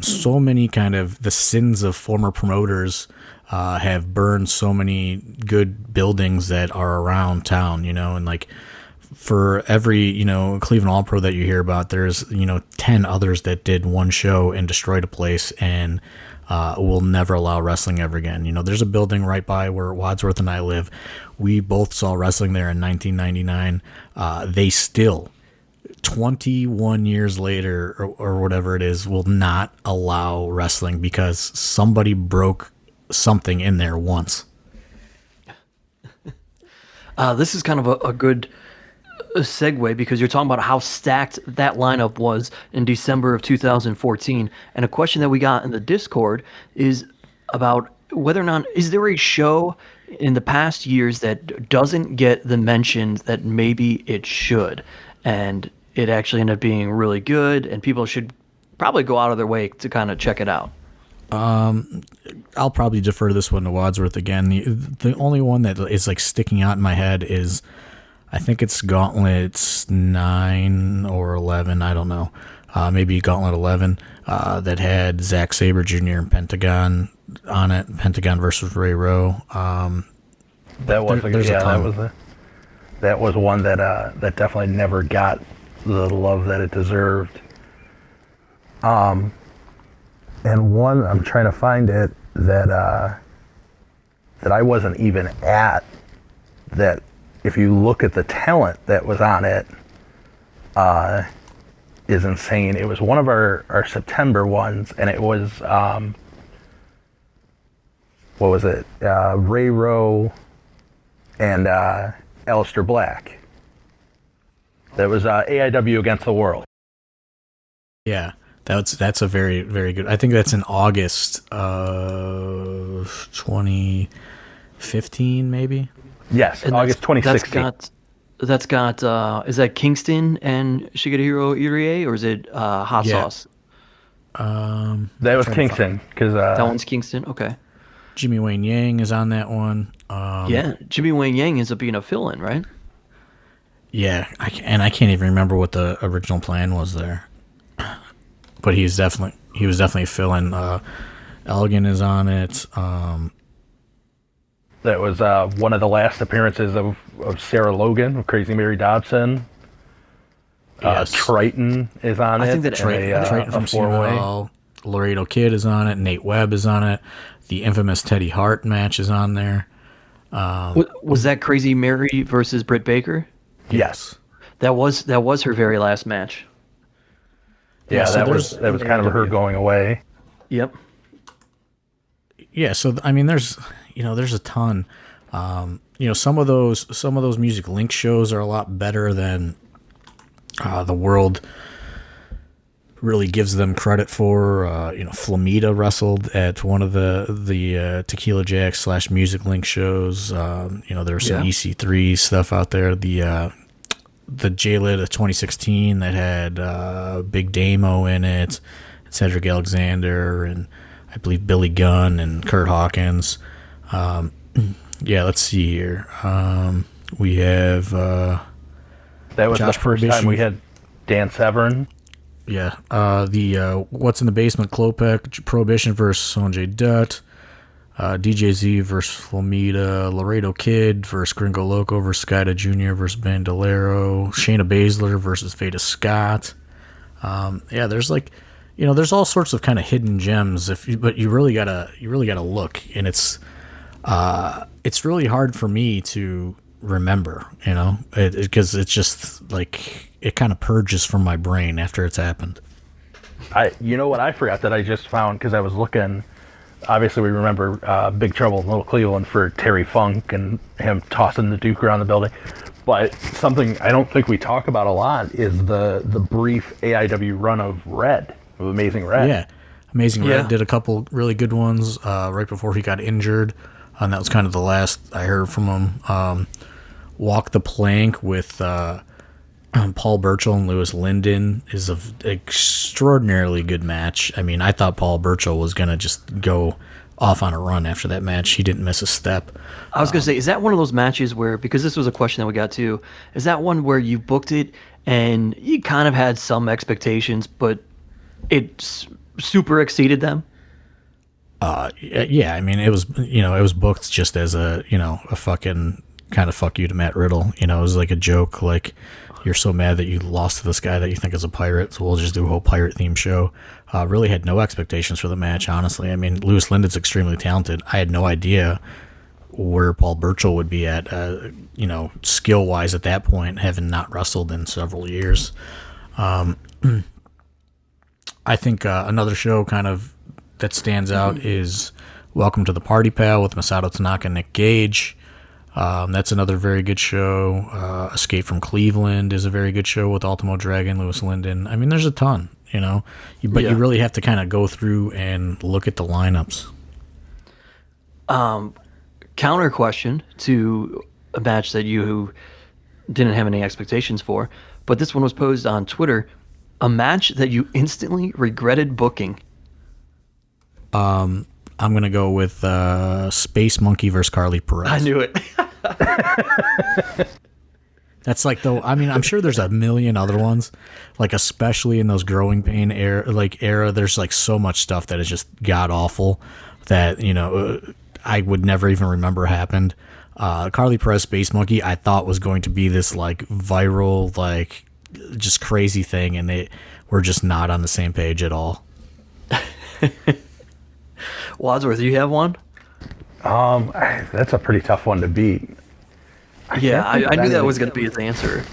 so many kind of the sins of former promoters have burned so many good buildings that are around town, and for every, Cleveland All Pro that you hear about, there's, 10 others that did one show and destroyed a place and will never allow wrestling ever again. There's a building right by where Wadsworth and I live. We both saw wrestling there in 1999. They still, 21 years later or whatever it is, will not allow wrestling because somebody broke something in there once. This is kind of a good a segue because you're talking about how stacked that lineup was in December of 2014. And a question that we got in the Discord is about whether or not is there a show in the past years that doesn't get the mention that maybe it should, and it actually ended up being really good, and people should probably go out of their way to kind of check it out. I'll probably defer this one to Wadsworth again. The only one that is like sticking out in my head is, I think it's Gauntlet's 9 or 11. I don't know. Maybe Gauntlet 11 that had Zack Sabre Jr. and Pentagon on it. Pentagon versus Ray Rowe. That was one that definitely never got the love that it deserved. And one, I'm trying to find it, that I wasn't even at, that if you look at the talent that was on it, is insane. It was one of our September ones, and it was, what was it? Ray Rowe and Aleister Black. That was AIW Against the World. Yeah. That's a very, very good. I think that's in August of 2015, maybe. Yes, And August 2016. That's got is that Kingston and Shigehiro Irie, or is it Hot Yeah. Sauce? That was Kingston, because That one's Kingston. Okay. Jimmy Wayne Yang is on that one. Yeah, Jimmy Wayne Yang ends up being a fill-in, right? Yeah, I can't even remember what the original plan was there. But he was definitely filling. Elgin is on it. that was one of the last appearances of Sarah Logan, of Crazy Mary Dobson. Yes. Triton is on it. I think that Triton from CMLL. Laredo Kid is on it. Nate Webb is on it. The infamous Teddy Hart match is on there. Was that Crazy Mary versus Britt Baker? Yes. That was her very last match. Yeah, so that was kind of her going away. Yep. Yeah, so I mean, there's a ton. Some of those Music Link shows are a lot better than the world really gives them credit for. Flamita wrestled at one of the Tequila Jacks / Music Link shows. There's some EC3 stuff out there. The J-Lit of 2016 that had Big Damo in it, Cedric Alexander, and I believe Billy Gunn and Kurt Hawkins. Let's see here. We have That was Josh the first Prohibition. time we had Dan Severn. the What's in the Basement Klopek, Prohibition versus Sonjay Dutt, DJZ versus Flamita, Laredo Kid versus Gringo Loco versus Skyda Jr. versus Bandolero, Shayna Baszler versus Veda Scott. There's there's all sorts of kind of hidden gems but you really gotta look, and it's really hard for me to remember, because it's just like it kind of purges from my brain after it's happened. What I forgot that I just found, because I was looking. Obviously, we remember Big Trouble in Little Cleveland for Terry Funk and him tossing the Duke around the building. But something I don't think we talk about a lot is the brief AIW run of Red, of Amazing Red. Yeah, Amazing Red did a couple really good ones right before he got injured, and that was kind of the last I heard from him. Walk the Plank with Paul Burchill and Lewis Linden is an extraordinarily good match. I mean, I thought Paul Burchill was going to just go off on a run after that match. He didn't miss a step. I was going to say, is that one of those matches where, because this was a question that we got too, is that one where you booked it and you kind of had some expectations, but it super exceeded them? Yeah, I mean, it was booked just as a fucking kind of fuck you to Matt Riddle. It was like a joke, like, you're so mad that you lost to this guy that you think is a pirate, so we'll just do a whole pirate theme show. Really had no expectations for the match, honestly. I mean, Lewis Linden's extremely talented. I had no idea where Paul Burchill would be at, skill-wise at that point, having not wrestled in several years. I think another show kind of that stands out is Welcome to the Party Pal with Masato Tanaka and Nick Gage. That's another very good show. Escape from Cleveland is a very good show with Ultimo Dragon, Louis Linden. I mean, there's a ton, but you really have to kind of go through and look at the lineups. Counter question to a match that you didn't have any expectations for, but this one was posed on Twitter. A match that you instantly regretted booking. I'm going to go with Space Monkey versus Carly Perez. I knew it. That's like I'm sure there's a million other ones, like especially in those growing pain era, there's like so much stuff that is just god awful that, I would never even remember happened. Carly Perez Space Monkey, I thought was going to be this like viral, like just crazy thing, and we're just not on the same page at all. Wadsworth, do you have one? That's a pretty tough one to beat. I knew that was going to be his answer.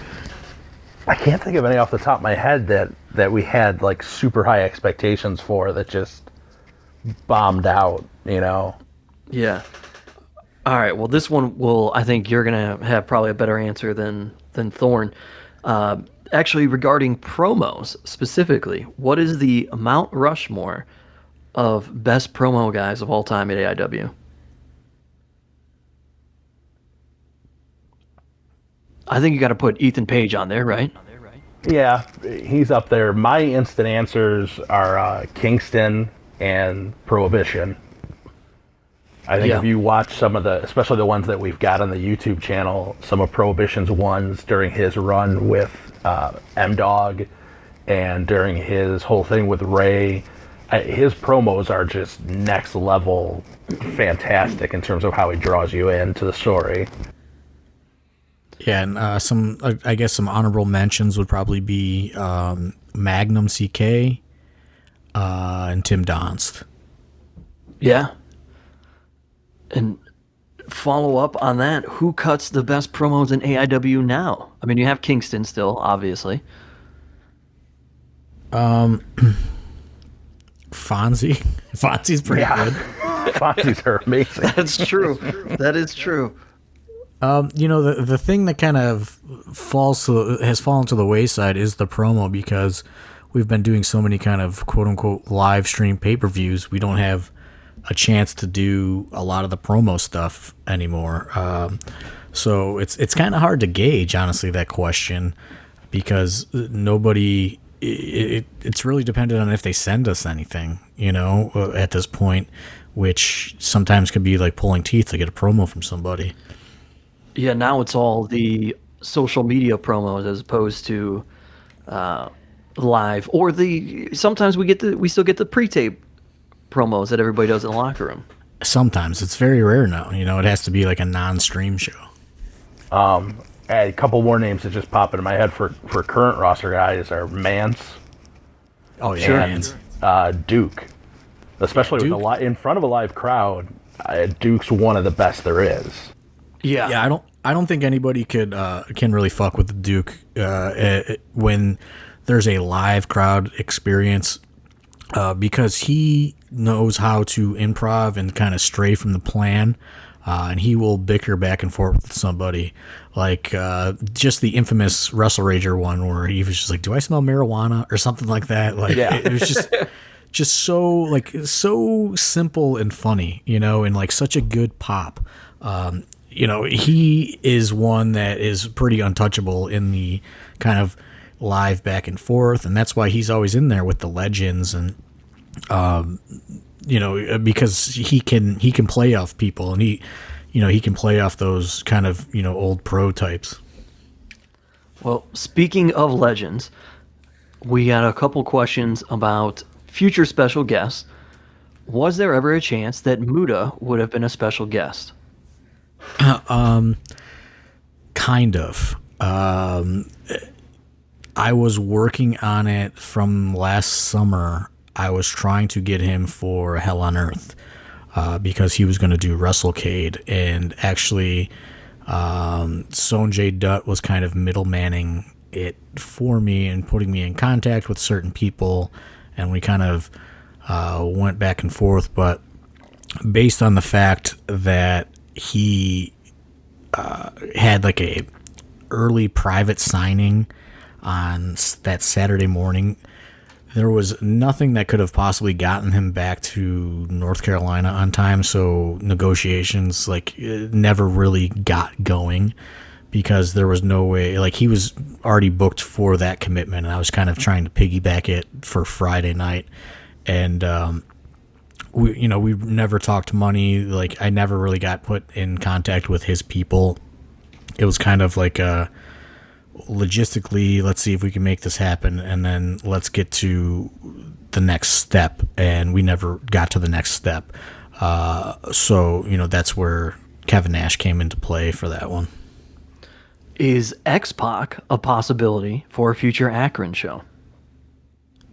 I can't think of any off the top of my head that we had like super high expectations for that just bombed out, Yeah. All right. Well, this one I think you're going to have probably a better answer than Thorne. Actually, regarding promos specifically, what is the Mount Rushmore of best promo guys of all time at AIW? I think you got to put Ethan Page on there, right? Yeah, he's up there. My instant answers are Kingston and Prohibition. I think if you watch some of especially the ones that we've got on the YouTube channel, some of Prohibition's ones during his run with M-Dog and during his whole thing with Ray, his promos are just next level fantastic in terms of how he draws you into the story. Yeah, and some honorable mentions would probably be Magnum CK and Tim Donst. Yeah. And follow up on that, who cuts the best promos in AIW now? I mean, you have Kingston still, obviously. Fonzie. Fonzie's pretty good. Fonzie's are amazing. That's true. That is true. The thing that kind of has fallen to the wayside is the promo, because we've been doing so many kind of quote unquote live stream pay-per-views. We don't have a chance to do a lot of the promo stuff anymore. So it's kind of hard to gauge, honestly, that question, because nobody, it's really dependent on if they send us anything, at this point, which sometimes could be like pulling teeth to get a promo from somebody. Yeah, now it's all the social media promos as opposed to live, or sometimes we still get the pre-tape promos that everybody does in the locker room. Sometimes it's very rare now. It has to be like a non-stream show. A couple more names that just pop into my head for current roster guys are Mance. Oh yeah, sure. Mance. Duke, especially Duke. with in front of a live crowd. Duke's one of the best there is. Yeah. I don't think anybody can really fuck with Duke when there's a live crowd experience, because he knows how to improv and kind of stray from the plan, and he will bicker back and forth with somebody, like just the infamous Wrestle Rager one where he was just like, "Do I smell marijuana?" or something like that. Like, it was just so simple and funny, and like such a good pop. He is one that is pretty untouchable in the kind of live back and forth, and that's why he's always in there with the legends, and because he can play off people, and he can play off those kind of old pro types. Well, speaking of legends, we got a couple questions about future special guests. Was there ever a chance that Muda would have been a special guest? Kind of. I was working on it from last summer. I was trying to get him for Hell on Earth, because he was going to do WrestleCade, and actually Sonjay Dutt was kind of middlemanning it for me and putting me in contact with certain people, and we kind of went back and forth, but based on the fact that he had like a early private signing on that Saturday morning. There was nothing that could have possibly gotten him back to North Carolina on time, so negotiations never really got going because there was no way. Like, he was already booked for that commitment, and I was kind of trying to piggyback it for Friday night. And we never talked money. Like, I never really got put in contact with his people. It was kind of like logistically, let's see if we can make this happen, and then let's get to the next step. And we never got to the next step. So that's where Kevin Nash came into play for that one. Is X-Pac a possibility for a future Akron show?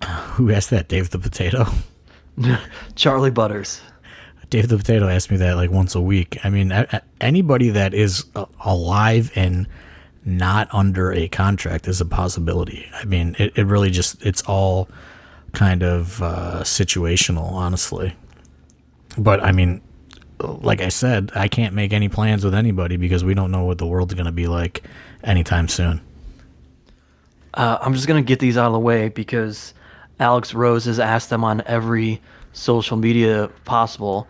Who asked that? Dave the Potato? Charlie Butters. Dave the Potato asks me that like once a week. I mean, anybody that is alive and not under a contract is a possibility. I mean, it really just, it's all kind of situational, honestly. But I mean, like I said, I can't make any plans with anybody because we don't know what the world's going to be like anytime soon. I'm just going to get these out of the way because Alex Rose has asked them on every social media possible.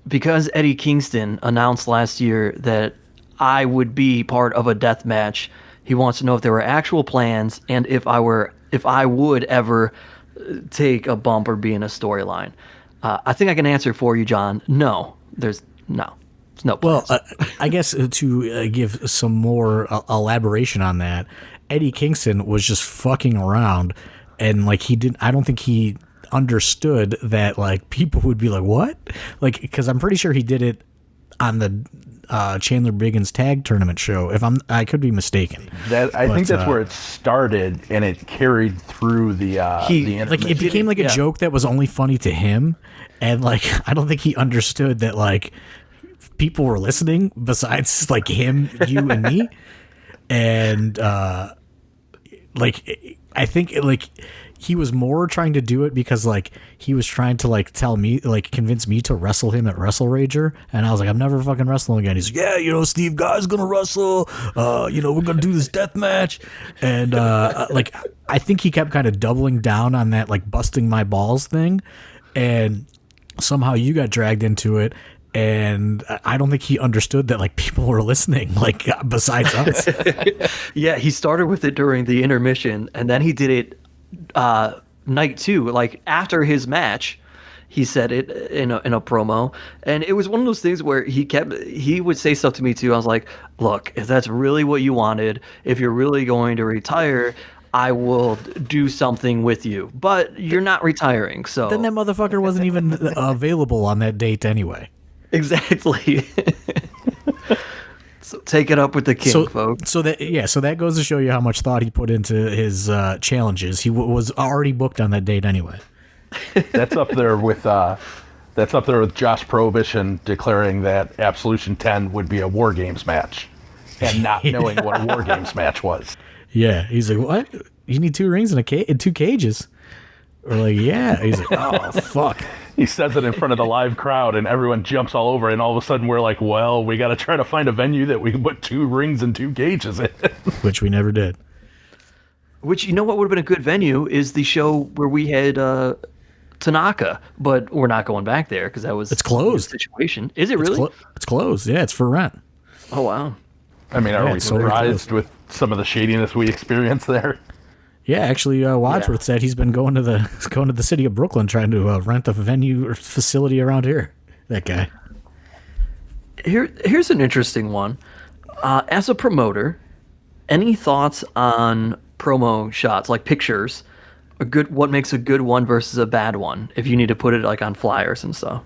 Because Eddie Kingston announced last year that I would be part of a death match, he wants to know if there were actual plans and if I would ever take a bump or be in a storyline. I think I can answer for you, John. No, there's no plans. Well, I guess to give some more elaboration on that, Eddie Kingston was just fucking around, and like I don't think he understood that like people would be like, what? Like, because I'm pretty sure he did it on the Chandler Biggins tag tournament show. I could be mistaken. I think that's where it started, and it carried through the intermission. Like, it became like a joke that was only funny to him, and like I don't think he understood that like people were listening besides like him, you, and me, and like I think like he was more trying to do it because like he was trying to like tell me, like convince me to wrestle him at Wrestle Rager, and I was like, I'm never fucking wrestling again. He's like, yeah, Steve Guy's gonna wrestle, we're gonna do this death match, and like I think he kept kind of doubling down on that like busting my balls thing, and somehow you got dragged into it. And I don't think he understood that like people were listening, like besides us. Yeah, he started with it during the intermission, and then he did it night 2, like after his match. He said it in a promo, and it was one of those things where he would say stuff to me too. I was like, look, if that's really what you wanted, if you're really going to retire, I will do something with you, but you're not retiring. So then that motherfucker wasn't even available on that date anyway. Exactly. So take it up with the king, folks. So that goes to show you how much thought he put into his challenges. He was already booked on that date anyway. That's up there with Josh Prohibition declaring that Absolution 10 would be a War Games match, and not knowing what a War Games match was. Yeah, he's like, what? You need 2 rings and 2 cages. We're like, yeah. He's like, oh fuck. He says it in front of the live crowd, and everyone jumps all over, and all of a sudden we're like, well, we got to try to find a venue that we can put 2 rings and 2 cages in. Which we never did. Which, you know what would have been a good venue is the show where we had Tanaka, but we're not going back there because that was it's closed. Situation. Is it really? It's closed. Yeah, it's for rent. Oh, wow. I mean, are we surprised with some of the shadiness we experienced there? Yeah, actually, Wadsworth said he's been going to the city of Brooklyn trying to rent a venue or facility around here. That guy. Here's an interesting one. As a promoter, any thoughts on promo shots, like pictures? What makes a good one versus a bad one? If you need to put it like on flyers and stuff.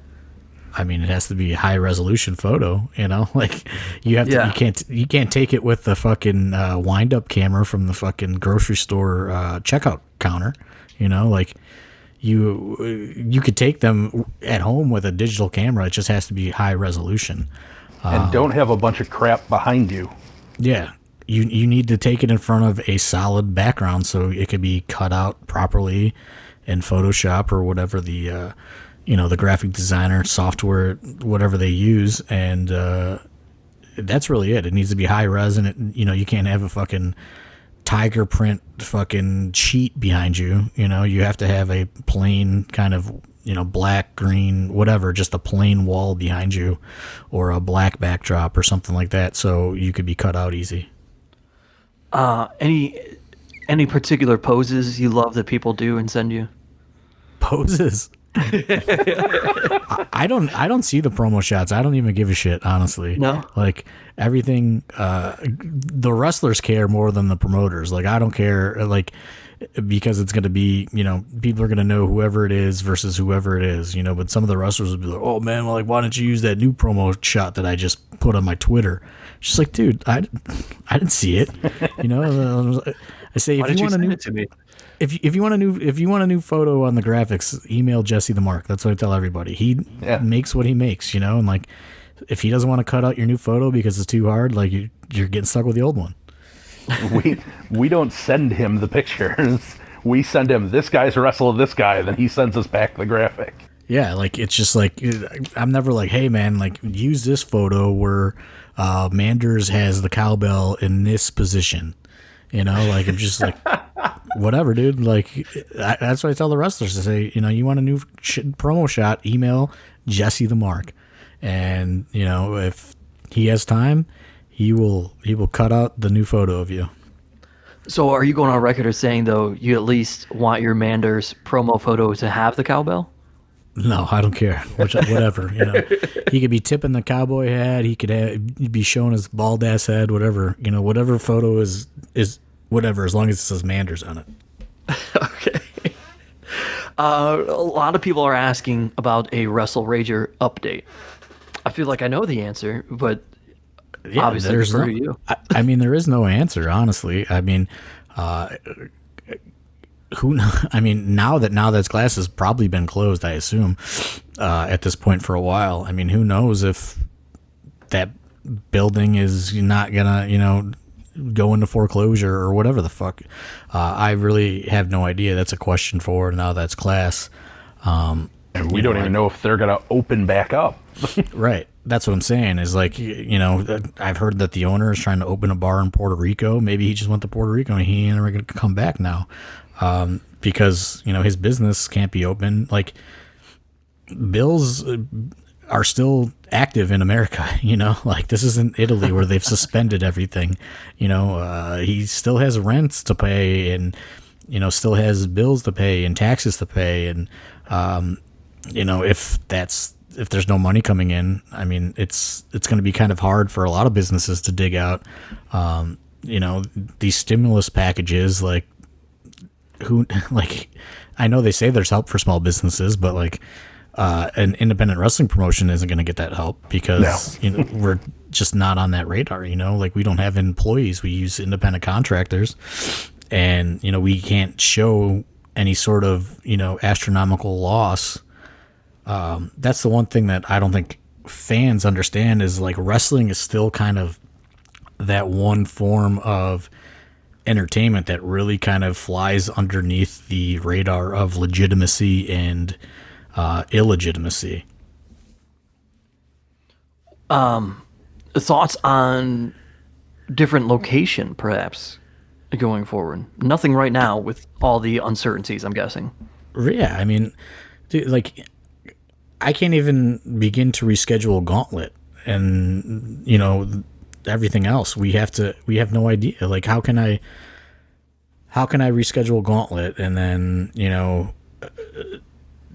I mean, it has to be a high resolution photo, like you have to, you can't take it with the fucking wind up camera from the fucking grocery store checkout counter, like you could take them at home with a digital camera. It just has to be high resolution. And don't have a bunch of crap behind you. Yeah. You need to take it in front of a solid background so it could be cut out properly in Photoshop or whatever the the graphic designer software, whatever they use, and that's really it. It needs to be high res, and you can't have a fucking tiger print fucking sheet behind you. You have to have a plain kind of black, green, whatever, just a plain wall behind you, or a black backdrop or something like that, so you could be cut out easy. Any particular poses you love that people do and send you? Poses? I don't see the promo shots. I don't even give a shit, honestly. No? Like, everything, the wrestlers care more than the promoters. Like, I don't care, like, because it's going to be, people are going to know whoever it is versus whoever it is, but some of the wrestlers will be like, oh man, well, like, why don't you use that new promo shot that I just put on my Twitter? She's like, dude, I didn't see it. I say, if you want a new, to me? If you want a new photo on the graphics, email Jesse the Mark. That's what I tell everybody. He makes what he makes, and like, if he doesn't want to cut out your new photo because it's too hard, like, you're getting stuck with the old one. We don't send him the pictures. We send him, this guy's wrestling this guy, then he sends us back the graphic. Yeah, like, it's just like, I'm never like, hey man, like, use this photo where Manders has the cowbell in this position. Like, I'm just like, whatever, dude. Like, that's what I tell the wrestlers to say. You want a new promo shot? Email Jesse the Mark, and if he has time, he will cut out the new photo of you. So, are you going on record as saying though you at least want your Manders promo photo to have the cowbell? No, I don't care. Whatever. He could be tipping the cowboy hat. He could be showing his bald ass head. Whatever. Whatever photo is whatever, as long as it says Manders on it. Okay. A lot of people are asking about a Wrestle Rager update. I feel like I know the answer, but obviously there's for you. I mean, there is no answer, honestly. I mean, now that Glass has probably been closed, I assume, at this point for a while. I mean, who knows if that building is not gonna, go into foreclosure or whatever the fuck. I really have no idea. That's a question for Now That's Glass. And we don't even know if they're gonna open back up. Right. That's what I'm saying is, like, I've heard that the owner is trying to open a bar in Puerto Rico. Maybe he just went to Puerto Rico and he ain't ever going to come back now. Because, his business can't be open. Like, bills are still active in America, like, this isn't Italy where they've suspended everything. He still has rents to pay and, still has bills to pay and taxes to pay. And, if there's no money coming in, I mean, it's going to be kind of hard for a lot of businesses to dig out, these stimulus packages, like, I know they say there's help for small businesses, but like, an independent wrestling promotion isn't going to get that help because, we're just not on that radar, like, we don't have employees. We use independent contractors and, we can't show any sort of, astronomical loss. That's the one thing that I don't think fans understand is, like, wrestling is still kind of that one form of entertainment that really kind of flies underneath the radar of legitimacy and illegitimacy. Thoughts on different location, perhaps, going forward? Nothing right now with all the uncertainties, I'm guessing. Yeah, I mean, dude, like, I can't even begin to reschedule Gauntlet and, everything else. We have no idea. Like, how can I reschedule Gauntlet and then,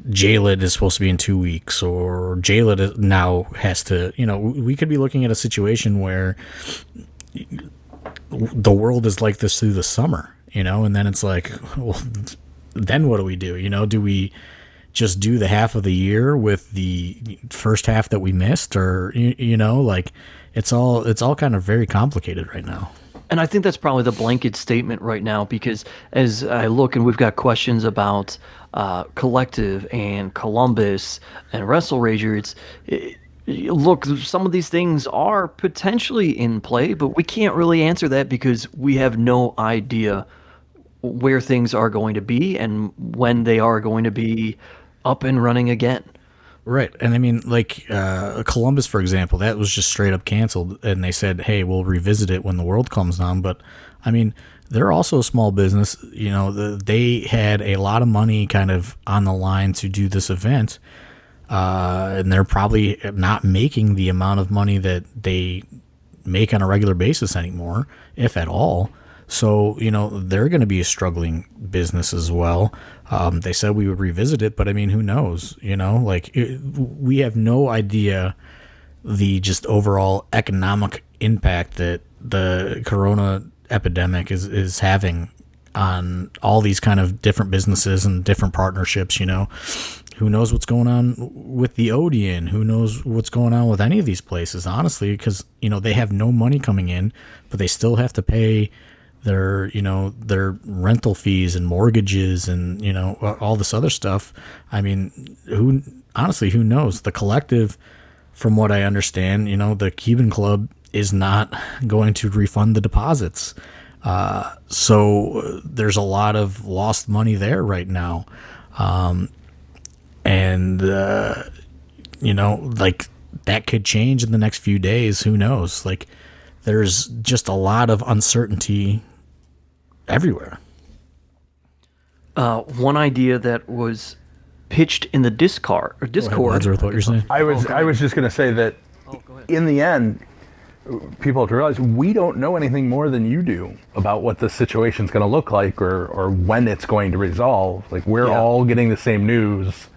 J-Lit is supposed to be in 2 weeks, or J-Lit now has to, we could be looking at a situation where the world is like this through the summer, and then it's like, well, then what do we do? Do we just do the half of the year with the first half that we missed, or, like, it's all kind of very complicated right now. And I think that's probably the blanket statement right now, because as I look and we've got questions about Collective and Columbus and Wrestle Rager, look, some of these things are potentially in play, but we can't really answer that because we have no idea where things are going to be and when they are going to be up and running again. Right. And I mean, like Columbus, for example, that was just straight up canceled. And they said, hey, we'll revisit it when the world comes down. But I mean, they're also a small business. You know, they had a lot of money kind of on the line to do this event. And they're probably not making the amount of money that they make on a regular basis anymore, if at all. So, you know, they're going to be a struggling business as well. They said we would revisit it, but I mean, who knows? You know, like we have no idea the just overall economic impact that the corona epidemic is having on all these kind of different businesses and different partnerships. You know, who knows what's going on with the Odeon? Who knows what's going on with any of these places, honestly, because, you know, they have no money coming in, but they still have to pay their, you know, their rental fees and mortgages and, you know, all this other stuff. I mean, who knows? The Collective, from what I understand, you know, the Cuban Club is not going to refund the deposits. So there's a lot of lost money there right now. You know, like that could change in the next few days. Who knows? Like there's just a lot of uncertainty everywhere. One idea that was pitched in the Discord. Wadsworth, what you're saying? I was just going to say that in the end, people have to realize we don't know anything more than you do about what the situation's going to look like or when it's going to resolve. Like we're all getting the same news.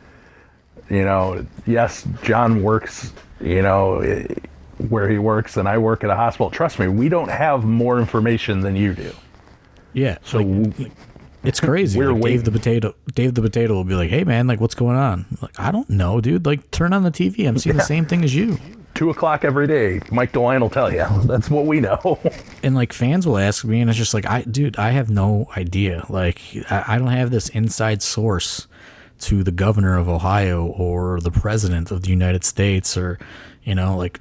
You know, yes, John works, you know, where he works, and I work at a hospital. Trust me, we don't have more information than you do. Yeah, so it's crazy. We're like Dave the Potato will be like, "Hey man, like what's going on?" I'm like, I don't know, dude. Like turn on the TV. I'm seeing the same thing as you. 2:00 every day. Mike DeWine will tell you. That's what we know. And like fans will ask me, and it's just like, I have no idea. Like I don't have this inside source to the governor of Ohio or the president of the United States, or, you know, like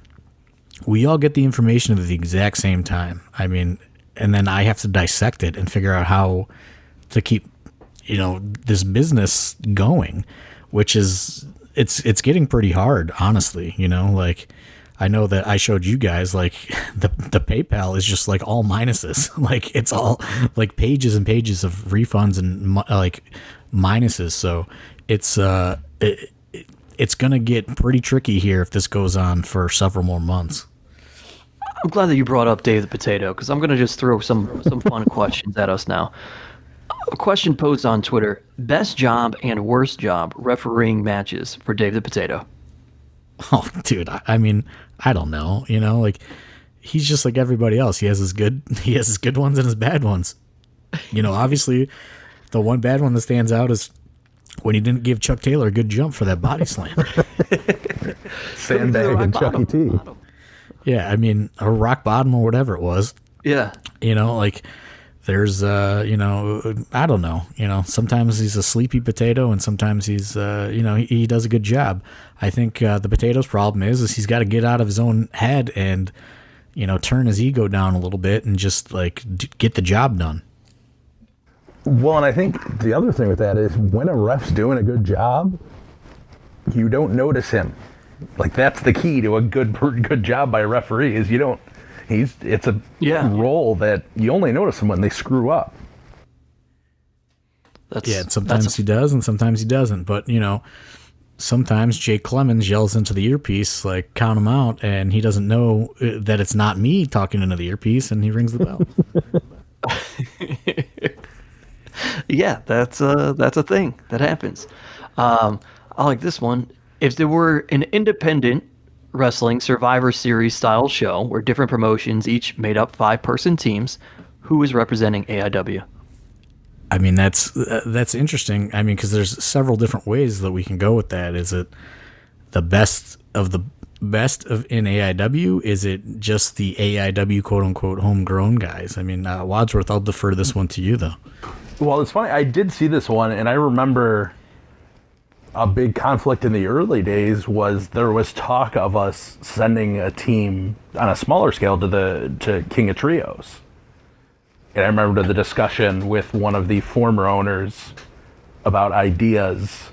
we all get the information at the exact same time. I mean, and then I have to dissect it and figure out how to keep, you know, this business going, which is, it's getting pretty hard, honestly. You know, like I know that I showed you guys like the PayPal is just like all minuses. Like it's all like pages and pages of refunds and like minuses. So it's going to get pretty tricky here if this goes on for several more months. I'm glad that you brought up Dave the Potato, because I'm going to just throw some fun questions at us now. A question posed on Twitter: best job and worst job refereeing matches for Dave the Potato. Oh, dude, I mean, I don't know. You know, like he's just like everybody else. He has his good ones and his bad ones. You know, obviously, the one bad one that stands out is when he didn't give Chuck Taylor a good jump for that body slam. Sandbag and Chuck E. T. Yeah, I mean, or rock bottom or whatever it was. Yeah. You know, like there's, you know, I don't know. You know, sometimes he's a sleepy potato and sometimes he's, you know, he does a good job. I think the Potato's problem is he's got to get out of his own head and, you know, turn his ego down a little bit and just like get the job done. Well, and I think the other thing with that is when a ref's doing a good job, you don't notice him. Like that's the key to a good job by a referee is you don't. It's a role that you only notice him when they screw up. Sometimes he does and sometimes he doesn't. But you know, sometimes Jake Clemens yells into the earpiece like count him out, and he doesn't know that it's not me talking into the earpiece, and he rings the bell. Yeah, that's a thing that happens. I like this one. If there were an independent wrestling Survivor Series style show where different promotions each made up 5-person teams, who is representing AIW? I mean, that's interesting. I mean, because there's several different ways that we can go with that. Is it the best of in AIW? Is it just the AIW quote unquote homegrown guys? I mean, Wadsworth, I'll defer this one to you though. Well, it's funny. I did see this one, and I remember a big conflict in the early days was there was talk of us sending a team on a smaller scale to King of Trios. And I remember the discussion with one of the former owners about ideas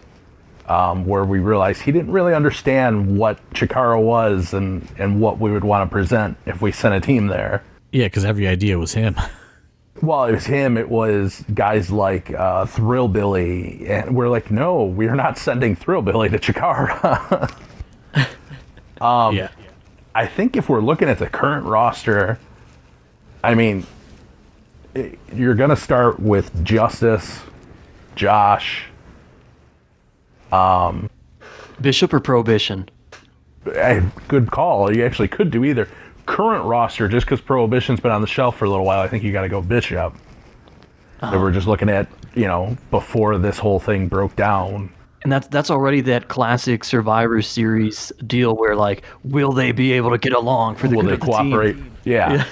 where we realized he didn't really understand what Chikara was and what we would want to present if we sent a team there. Yeah, because every idea was him. Well, it was him. It was guys like Thrillbilly, and we're like, no, we're not sending Thrillbilly to Chikara. Yeah. I think if we're looking at the current roster, I mean, you're going to start with Justice, Josh, Bishop or Prohibition? good call. You actually could do either. Current roster, just because Prohibition's been on the shelf for a little while, I think you got to go Bishop. That we're just looking at, before this whole thing broke down. And that's already that classic Survivor Series deal where, like, will they be able to get along for the Will good they of the cooperate? team? Yeah.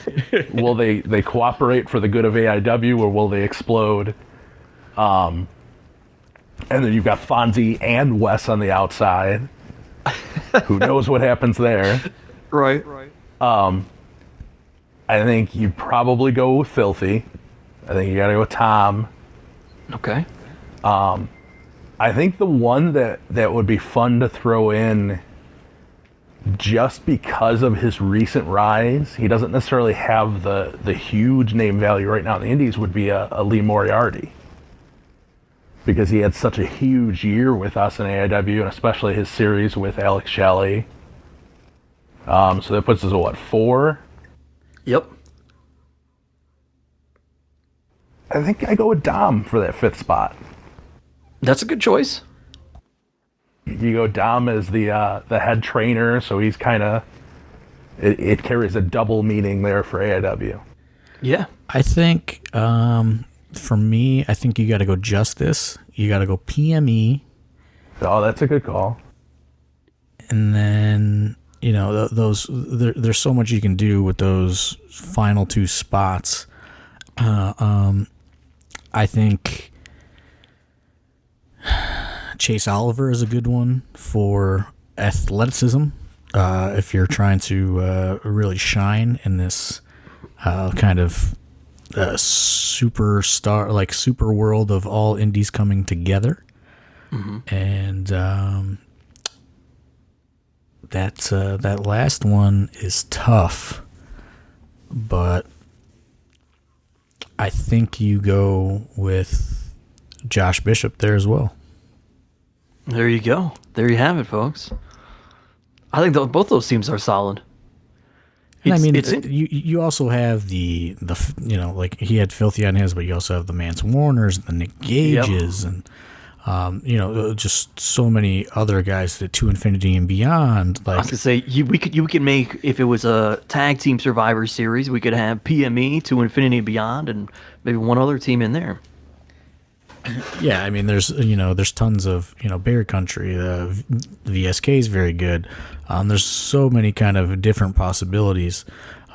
Will they cooperate for the good of AIW, or will they explode? And then you've got Fonzie and Wes on the outside. Who knows what happens there? Right. I think you'd probably go with Filthy. I think you got to go with Tom. Okay. I think the one that would be fun to throw in, just because of his recent rise, he doesn't necessarily have the huge name value right now in the Indies, would be a Lee Moriarty. Because he had such a huge year with us in AIW, and especially his series with Alex Shelley. So that puts us at 4? Yep. I think I go with Dom for that 5th spot. That's a good choice. You go Dom as the head trainer, so he's kind of... It carries a double meaning there for AIW. Yeah. I think, for me, I think you got to go Justice. You got to go PME. Oh, that's a good call. And then, those there's so much you can do with those final 2 spots. I think Chase Oliver is a good one for athleticism. If you're trying to really shine in this kind of superstar, like super world of all indies coming together. Mm-hmm. And that last one is tough, but I think you go with Josh Bishop there as well. There you go. There you have it, folks. I think both those teams are solid. And I mean, you also have the like he had Filthy on his, but you also have the Mance Warners, the Nick Gages, yep. And just so many other guys, the To Infinity and Beyond. Like, I was gonna say we could make, if it was a tag team Survivor Series, we could have PME, To Infinity and Beyond, and maybe one other team in there. Yeah, I mean, there's tons of Bear Country. The VSK is very good. There's so many kind of different possibilities.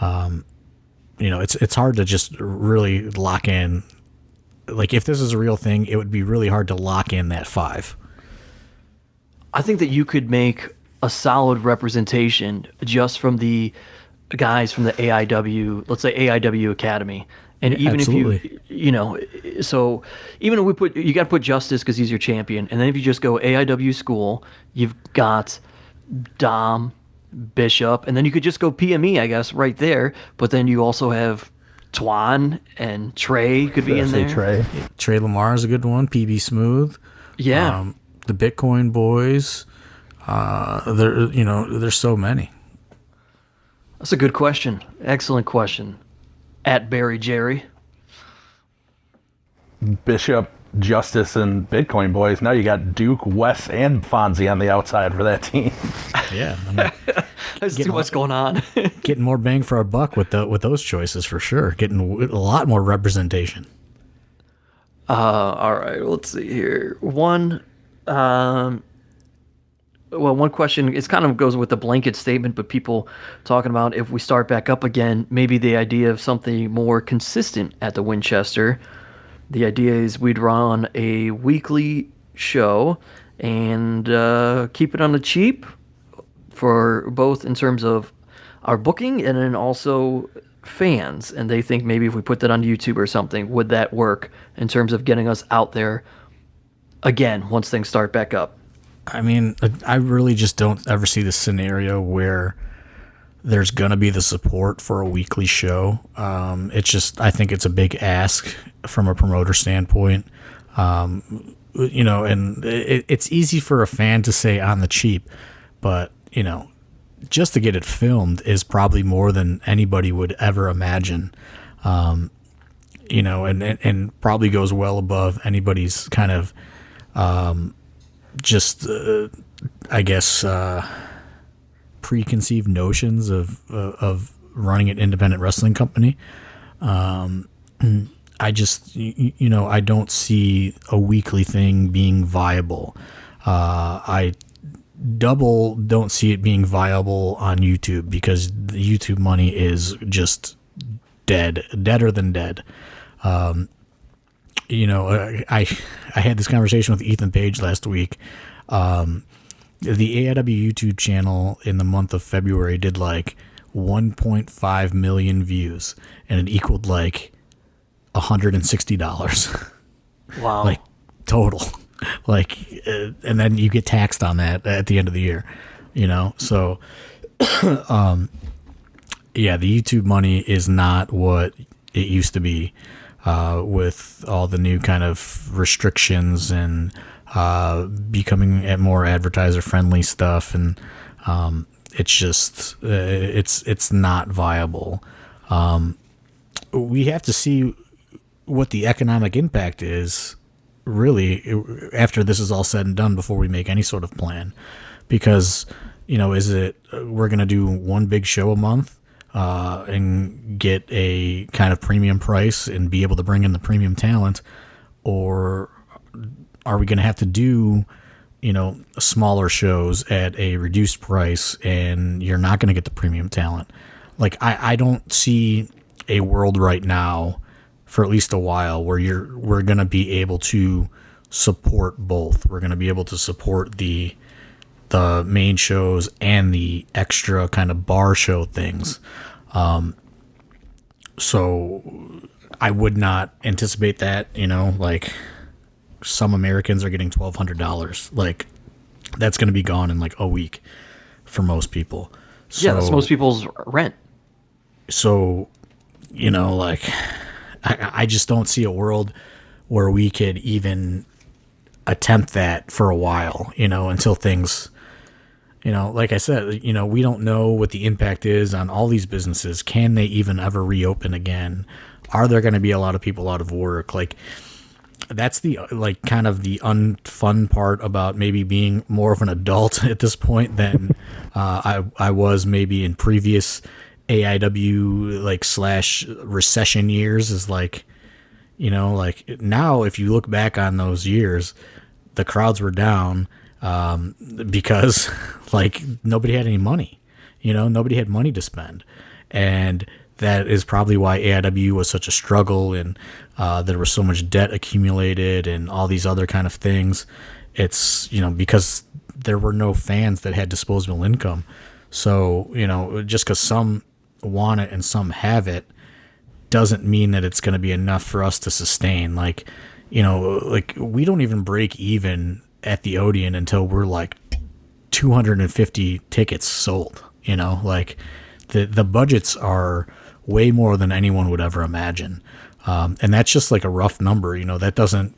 It's hard to just really lock in. Like, if this is a real thing, it would be really hard to lock in that 5. I think that you could make a solid representation just from the guys from the AIW, let's say AIW Academy. And even absolutely. if so even if you got to put Justice because he's your champion. And then if you just go AIW school, you've got Dom, Bishop, and then you could just go PME, I guess, right there. But then you also have Twan and Trey could be in there. Trey Lamar is a good one. PB Smooth. Yeah. The Bitcoin Boys. There's so many. That's a good question. Excellent question. At Barry Jerry. Bishop, Justice, and Bitcoin Boys. Now you got Duke, Wes, and Fonzie on the outside for that team. Yeah. I mean, There's too much going on. Getting more bang for our buck with those choices for sure. Getting a lot more representation. All right. Let's see here. One question, it kind of goes with the blanket statement, but people talking about if we start back up again, maybe the idea of something more consistent at the Winchester. The idea is we'd run a weekly show and keep it on the cheap for both in terms of our booking and then also fans. And they think maybe if we put that on YouTube or something, would that work in terms of getting us out there again once things start back up? I mean, I really just don't ever see the scenario where there's going to be the support for a weekly show. It's just, I think it's a big ask from a promoter standpoint. You know, and it's easy for a fan to say on the cheap, but, you know, just to get it filmed is probably more than anybody would ever imagine. You know, and probably goes well above anybody's kind of, I guess, preconceived notions of running an independent wrestling company. I just, you know, I don't see a weekly thing being viable. I don't see it being viable on YouTube because the YouTube money is just deader than dead. You know, I had this conversation with Ethan Page last week. The AIW YouTube channel in the month of February did like 1.5 million views, and it equaled like $160. Wow. Like total. Like, and then you get taxed on that at the end of the year, you know? So, yeah, the YouTube money is not what it used to be, with all the new kind of restrictions and, becoming at more advertiser friendly stuff. And, it's just, it's not viable. We have to see what the economic impact is really after this is all said and done before we make any sort of plan, because, you know, is it, we're going to do one big show a month, and get a kind of premium price and be able to bring in the premium talent, or are we going to have to do, you know, smaller shows at a reduced price and you're not going to get the premium talent? Like, I don't see a world right now for at least a while where we're going to be able to support both. We're going to be able to support the main shows and the extra kind of bar show things. So I would not anticipate that, you know, like some Americans are getting $1,200. Like, that's going to be gone in like a week for most people. So, yeah, that's most people's rent. So, you know, like, I just don't see a world where we could even attempt that for a while, you know, until things, you know, like I said, you know, we don't know what the impact is on all these businesses. Can they even ever reopen again? Are there going to be a lot of people out of work? Like, that's the, like, kind of the unfun part about maybe being more of an adult at this point than I was maybe in previous AIW like / recession years, is like, you know, like now if you look back on those years, the crowds were down because like nobody had any money, you know, nobody had money to spend. And that is probably why AIW was such a struggle, and there was so much debt accumulated and all these other kind of things. It's, you know, because there were no fans that had disposable income. So, you know, just because some want it and some have it doesn't mean that it's going to be enough for us to sustain. Like, you know, like we don't even break even at the Odeon until we're like 250 tickets sold, you know, like the budgets are way more than anyone would ever imagine. And that's just like a rough number, you know, that doesn't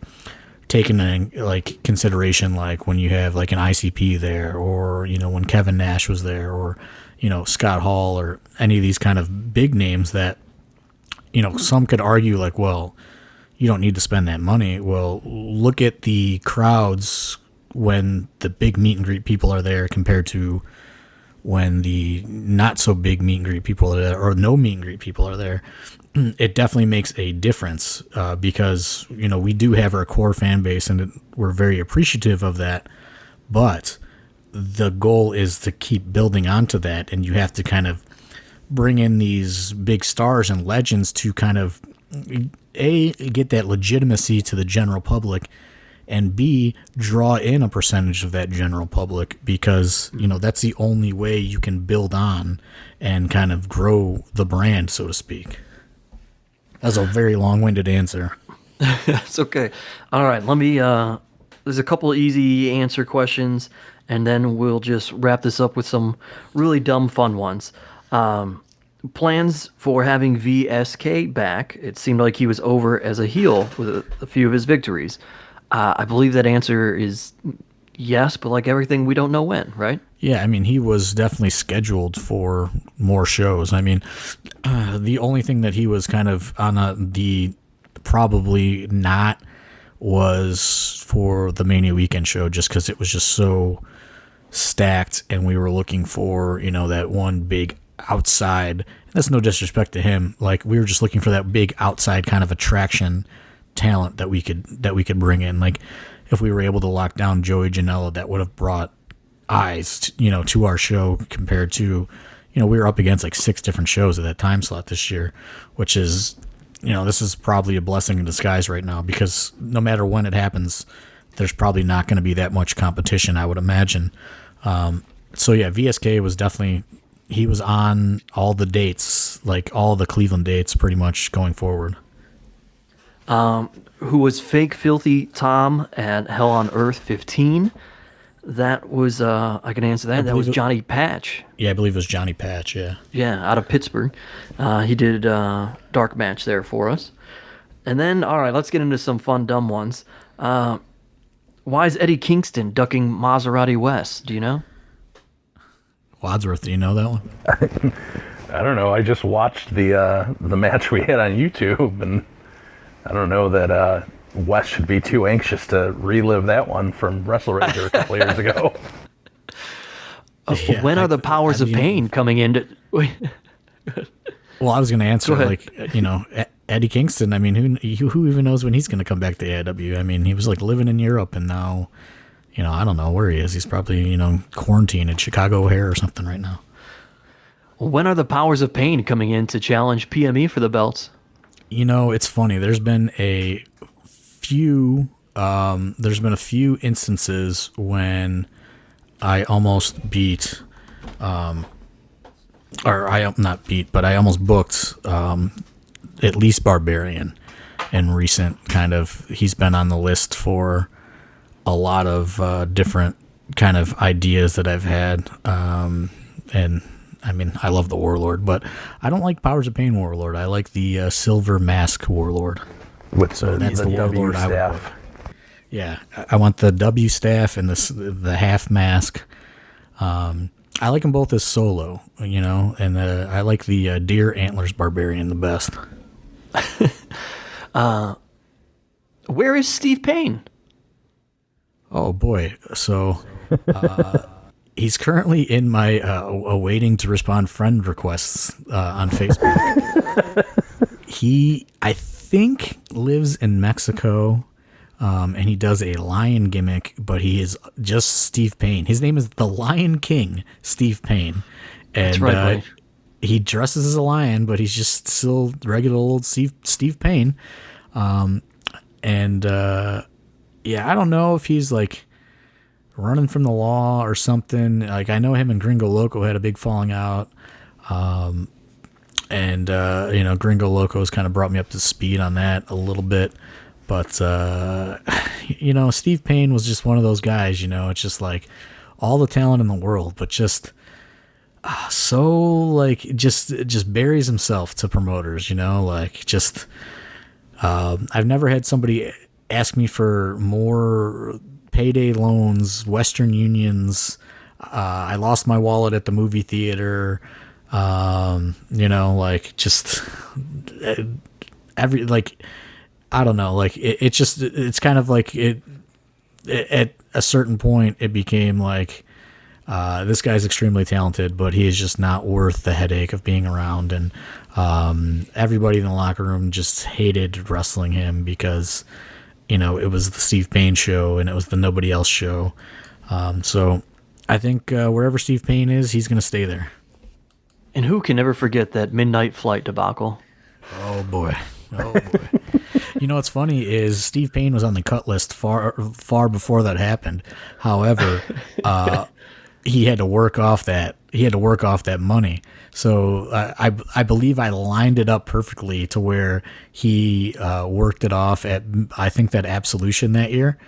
take into like consideration, like when you have like an ICP there, or, you know, when Kevin Nash was there, or, you know, Scott Hall, or any of these kind of big names that, you know, some could argue like, well, you don't need to spend that money. Well, look at the crowds when the big meet and greet people are there compared to when the not so big meet and greet people are there, or no meet and greet people are there. It definitely makes a difference, because, you know, we do have our core fan base and we're very appreciative of that, but the goal is to keep building onto that, and you have to kind of bring in these big stars and legends to kind of get that legitimacy to the general public, and B, draw in a percentage of that general public, because, you know, that's the only way you can build on and kind of grow the brand, so to speak. That's a very long-winded answer. That's okay. All right, let me there's a couple easy answer questions, and then we'll just wrap this up with some really dumb fun ones. Plans for having VSK back. It seemed like he was over as a heel with a few of his victories. I believe that answer is yes, but like everything, we don't know when, right? Yeah, I mean, he was definitely scheduled for more shows. I mean, the only thing that he was kind of on the probably not was for the Mania weekend show, just because it was just so stacked, and we were looking for, that one big outside. That's no disrespect to him. Like, we were just looking for that big outside kind of attraction talent that we could bring in. Like, if we were able to lock down Joey Janela, that would have brought eyes, to our show compared to, we were up against like 6 different shows at that time slot this year, which is, this is probably a blessing in disguise right now, because no matter when it happens, there's probably not going to be that much competition, I would imagine. So yeah, VSK was definitely, he was on all the dates, like all the Cleveland dates pretty much going forward. Who was fake filthy Tom at Hell on Earth 15? That was, I can answer that. That was Johnny Patch. Yeah, I believe it was Johnny Patch, yeah. Yeah, out of Pittsburgh. He did dark match there for us. And then, all right, let's get into some fun, dumb ones. Why is Eddie Kingston ducking Maserati West? Do you know? Wadsworth, do you know that one? I don't know. I just watched the match we had on YouTube, and I don't know that Wes should be too anxious to relive that one from WrestleRager a couple years ago. When are the powers of pain coming into? Well, I was going to answer, like, Eddie Kingston. I mean, who even knows when he's going to come back to AIW? I mean, he was like living in Europe, and now, I don't know where he is. He's probably, quarantined in Chicago O'Hare or something right now. When are the powers of pain coming in to challenge PME for the belts? It's funny. There's been a few instances when I almost beat, I almost booked at least Barbarian in recent kind of, he's been on the list for a lot of different kind of ideas that I've had. And I mean, I love the Warlord, but I don't like Powers of Pain Warlord. I like the Silver Mask Warlord. That's the Warlord W staff. Yeah, I want the W staff and the half mask. I like them both as solo, and I like the Deer Antlers Barbarian the best. Where is Steve Payne? Oh boy, so he's currently in my awaiting to respond friend requests on Facebook. He, I think, lives in Mexico, and he does a lion gimmick, but he is just Steve Payne. His name is the Lion King, Steve Payne. And that's right, he dresses as a lion, but he's just still regular old Steve Payne. Yeah, I don't know if he's like running from the law or something. Like, I know him and Gringo Loco had a big falling out. Gringo Loco's kind of brought me up to speed on that a little bit. But, Steve Payne was just one of those guys, it's just like all the talent in the world, but just so like just buries himself to promoters, I've never had somebody ask me for more payday loans, Western Unions. I lost my wallet at the movie theater. I don't know, like it's kind of like it at a certain point it became like this guy's extremely talented, but he is just not worth the headache of being around. And everybody in the locker room just hated wrestling him because it was the Steve Payne show and it was the nobody else show. So I think wherever Steve Payne is, he's going to stay there. And who can never forget that midnight flight debacle? Oh boy. What's funny is Steve Payne was on the cut list far before that happened. However, he had to work off that. He had to work off that money. So I believe I lined it up perfectly to where he worked it off at, I think, that Absolution that year,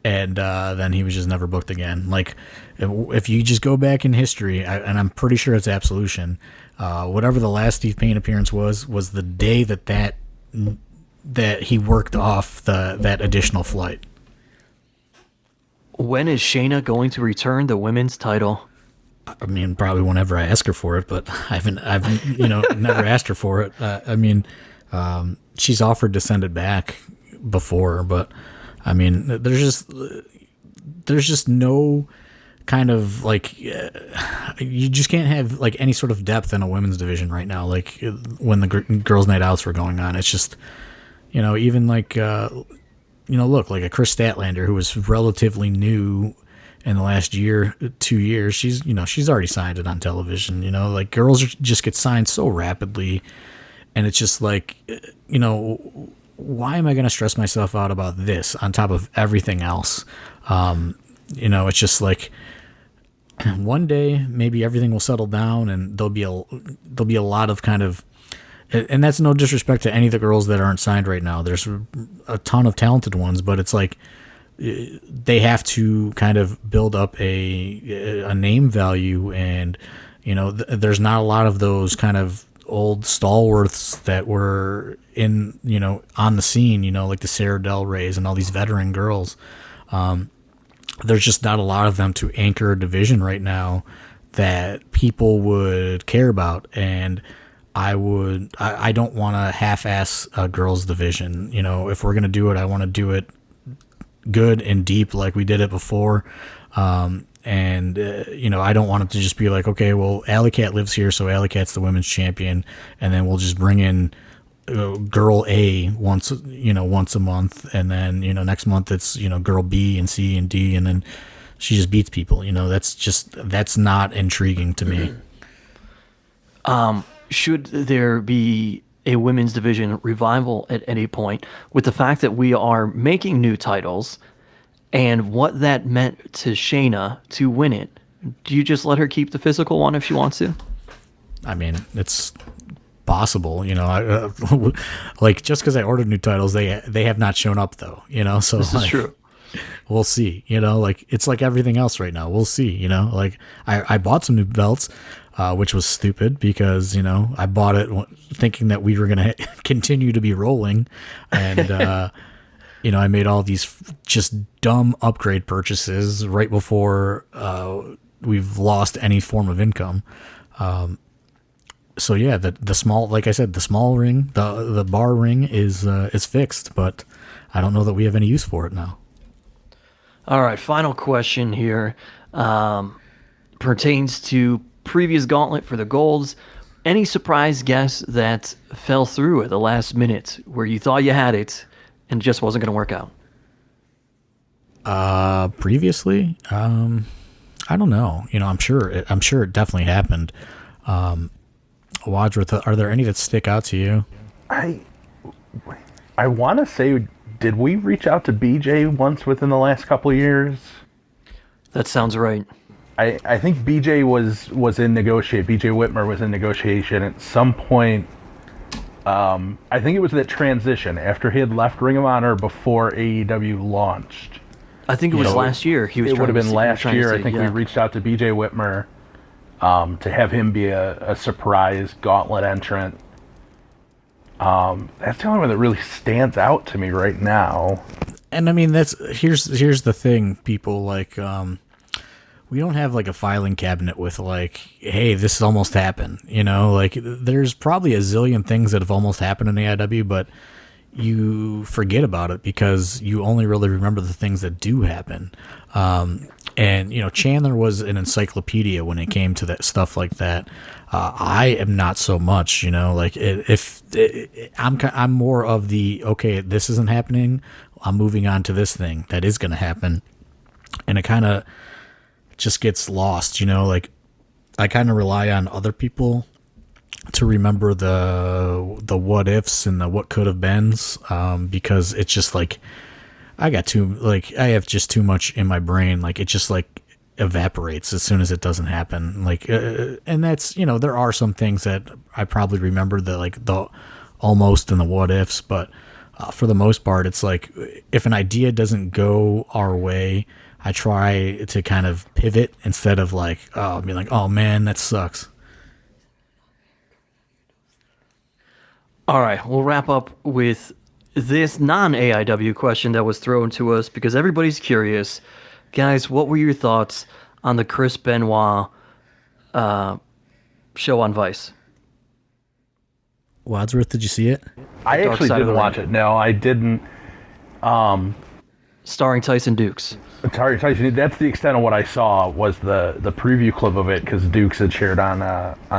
and then he was just never booked again. Like, if you just go back in history, and I'm pretty sure it's Absolution, whatever the last Steve Payne appearance was the day that he worked off that additional flight. When is Shayna going to return the women's title? I mean, probably whenever I ask her for it, but I've never asked her for it. I mean, she's offered to send it back before, but I mean, there's just no kind of like, you just can't have like any sort of depth in a women's division right now. Like when the girls' night outs were going on, it's just, even like, look, like a Chris Statlander, who was relatively new in the last 2 years, she's already signed it on television. Like girls just get signed so rapidly, and it's just like, why am I going to stress myself out about this on top of everything else? It's just like one day maybe everything will settle down and there'll be a lot of kind of, and that's no disrespect to any of the girls that aren't signed right now. There's a ton of talented ones, but it's like, they have to kind of build up a name value, and there's not a lot of those kind of old stalwarts that were in on the scene, like the Sarah Del Reys and all these veteran girls. There's just not a lot of them to anchor a division right now that people would care about, and I don't want to half-ass a girls division. If we're gonna do it, I want to do it good and deep like we did it before. I don't want it to just be like, okay, well, Alley Cat lives here, so Alley Cat's the women's champion, and then we'll just bring in girl A once a month, and then next month it's girl B and C and D, and then she just beats people. That's not intriguing to me. Should there be a women's division revival at any point, with the fact that we are making new titles and what that meant to Shayna to win it? Do you just let her keep the physical one if she wants to? I mean, it's possible, like just because I ordered new titles, they have not shown up though, so this is true. We'll see, like it's like everything else right now. We'll see, like I bought some new belts, which was stupid because, I bought it thinking that we were going to continue to be rolling. And, I made all these just dumb upgrade purchases right before we've lost any form of income. So yeah, the small, like I said, the small ring, the bar ring is fixed, but I don't know that we have any use for it now. All right. Final question here, pertains to previous gauntlet for the golds. Any surprise guess that fell through at the last minute where you thought you had it and just wasn't going to work out? Previously, I don't know. I'm sure it definitely happened. Wadsworth, are there any that stick out to you? I want to say, did we reach out to BJ once within the last couple of years? That sounds right. I think BJ was in negotiate. BJ Whitmer was in negotiation at some point. I think it was that transition after he had left Ring of Honor before AEW launched. I think it was last year. It would have been last year. I think we reached out to BJ Whitmer to have him be a surprise gauntlet entrant. That's the only one that really stands out to me right now. And I mean, here's the thing, people, like, we don't have like a filing cabinet with like, hey, this has almost happened. Like there's probably a zillion things that have almost happened in AIW, but you forget about it because you only really remember the things that do happen. And Chandler was an encyclopedia when it came to that stuff like that. I am not so much, like I'm more of the, okay, this isn't happening, I'm moving on to this thing that is going to happen. And it kind of just gets lost, like I kind of rely on other people to remember the what ifs and the what could have beens, because it's just like I have just too much in my brain. Like it's just like evaporates as soon as it doesn't happen. Like, and that's, there are some things that I probably remember, the like the almost and the what ifs, but for the most part, it's like if an idea doesn't go our way, I try to kind of pivot instead of like, being like, oh man, that sucks. All right, we'll wrap up with this non-AIW question that was thrown to us because everybody's curious. Guys, what were your thoughts on the Chris Benoit show on Vice? Wadsworth, did you see it? I actually didn't watch it. No, I didn't. Starring Tyson Dukes. Tyson, that's the extent of what I saw was the preview clip of it, because Dukes had shared on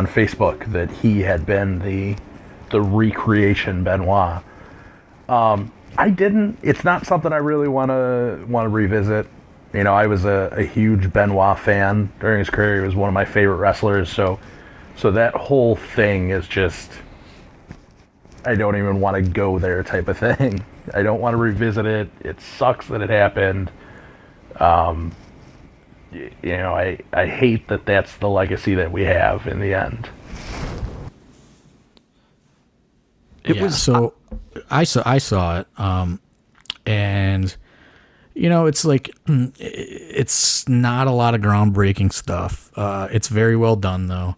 Facebook that he had been the recreation Benoit. I didn't. It's not something I really want to revisit. I was a huge Benoit fan during his career. He was one of my favorite wrestlers. So that whole thing is just, I don't even want to go there type of thing. I don't want to revisit it. It sucks that it happened. I hate that that's the legacy that we have in the end. So I saw it, and it's like it's not a lot of groundbreaking stuff. It's very well done though,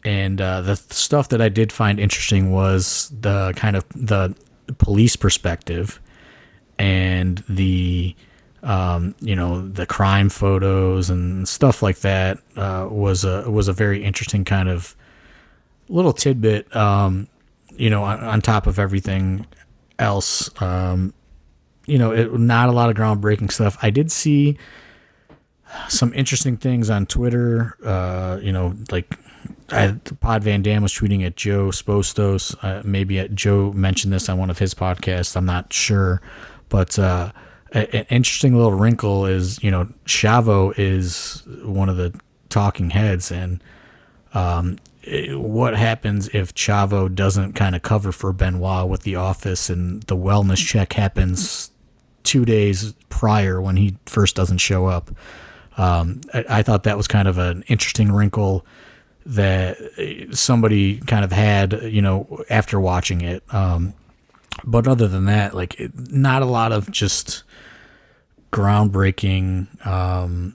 and the stuff that I did find interesting was the kind of the police perspective and the the crime photos and stuff like that. Was a very interesting kind of little tidbit. On top of everything else, not a lot of groundbreaking stuff. I did see some interesting things on Twitter. Pod Van Dam was tweeting at Joe Spostos. Maybe Joe mentioned this on one of his podcasts. I'm not sure, but an interesting little wrinkle is, Chavo is one of the talking heads, and what happens if Chavo doesn't kind of cover for Benoit with the office, and the wellness check happens 2 days prior when he first doesn't show up? I thought that was kind of an interesting wrinkle that somebody kind of had, after watching it. But other than that, not a lot of just groundbreaking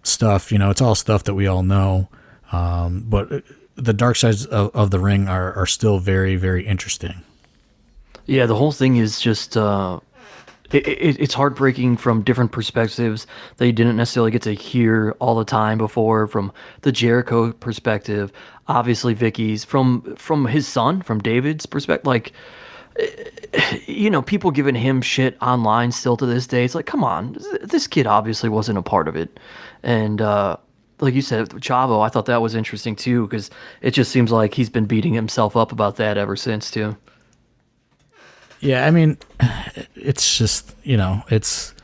stuff. It's all stuff that we all know. But the dark sides of the ring are still very, very interesting. Yeah, the whole thing is just it's heartbreaking from different perspectives that you didn't necessarily get to hear all the time before. From the Jericho perspective, obviously Vicky's, from his son, from David's perspective, people giving him shit online still to this day. It's like, come on, this kid obviously wasn't a part of it. And like you said, Chavo, I thought that was interesting too, because it just seems like he's been beating himself up about that ever since too. Yeah, I mean, it's just, it's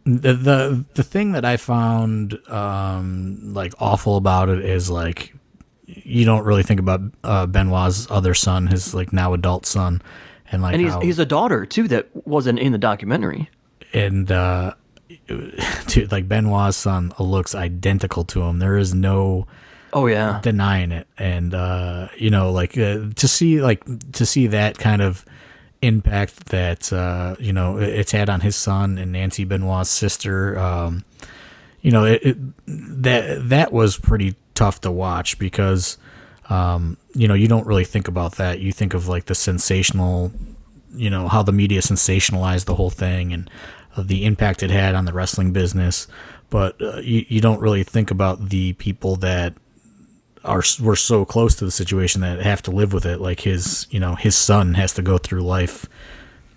the thing that I found awful about it is you don't really think about Benoit's other son, his now adult son, and he's a daughter too that wasn't in the documentary. And dude, Benoit's son looks identical to him. There is no denying it. And to see that kind of impact that it's had on his son and Nancy Benoit's sister, that was pretty tough to watch, because you don't really think about that. You think of the sensational, how the media sensationalized the whole thing and the impact it had on the wrestling business, but you don't really think about the people that were so close to the situation that have to live with it. Like his son has to go through life,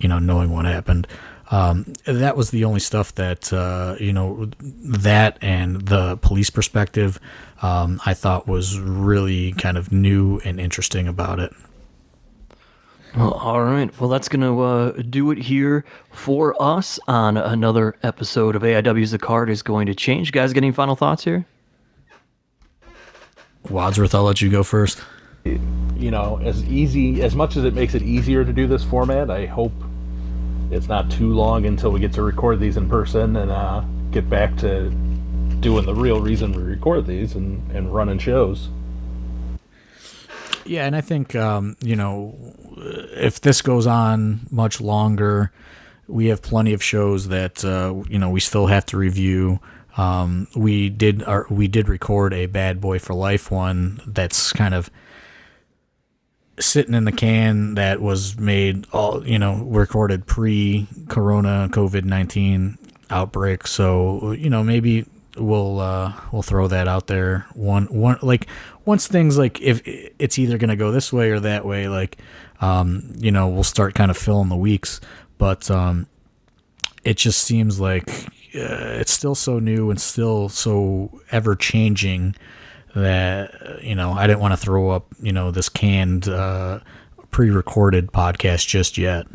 knowing what happened. That was the only stuff that that and the police perspective I thought was really kind of new and interesting about it. Well, all right. Well, that's going to do it here for us on another episode of AIW's The Card is Going to Change. Guys, got any final thoughts here? Wadsworth, I'll let you go first. As much as it makes it easier to do this format, I hope it's not too long until we get to record these in person and get back to doing the real reason we record these and running shows. Yeah, and I think, if this goes on much longer, we have plenty of shows that, we still have to review. We did record a Bad Boy for Life one that's kind of sitting in the can, that was made recorded pre-corona COVID-19 outbreak. So, maybe we'll throw that out there. Once things, like, if it's either going to go this way or that way, we'll start kind of filling the weeks. But it just seems like it's still so new and still so ever changing that, I didn't want to throw up, this canned pre-recorded podcast just yet.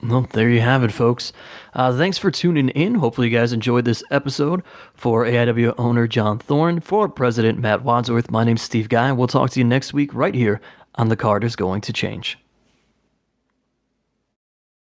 Well, there you have it, folks. Thanks for tuning in. Hopefully you guys enjoyed this episode. For AIW owner John Thorne, for President Matt Wadsworth, my name's Steve Guy. We'll talk to you next week right here on The Card is Going to Change.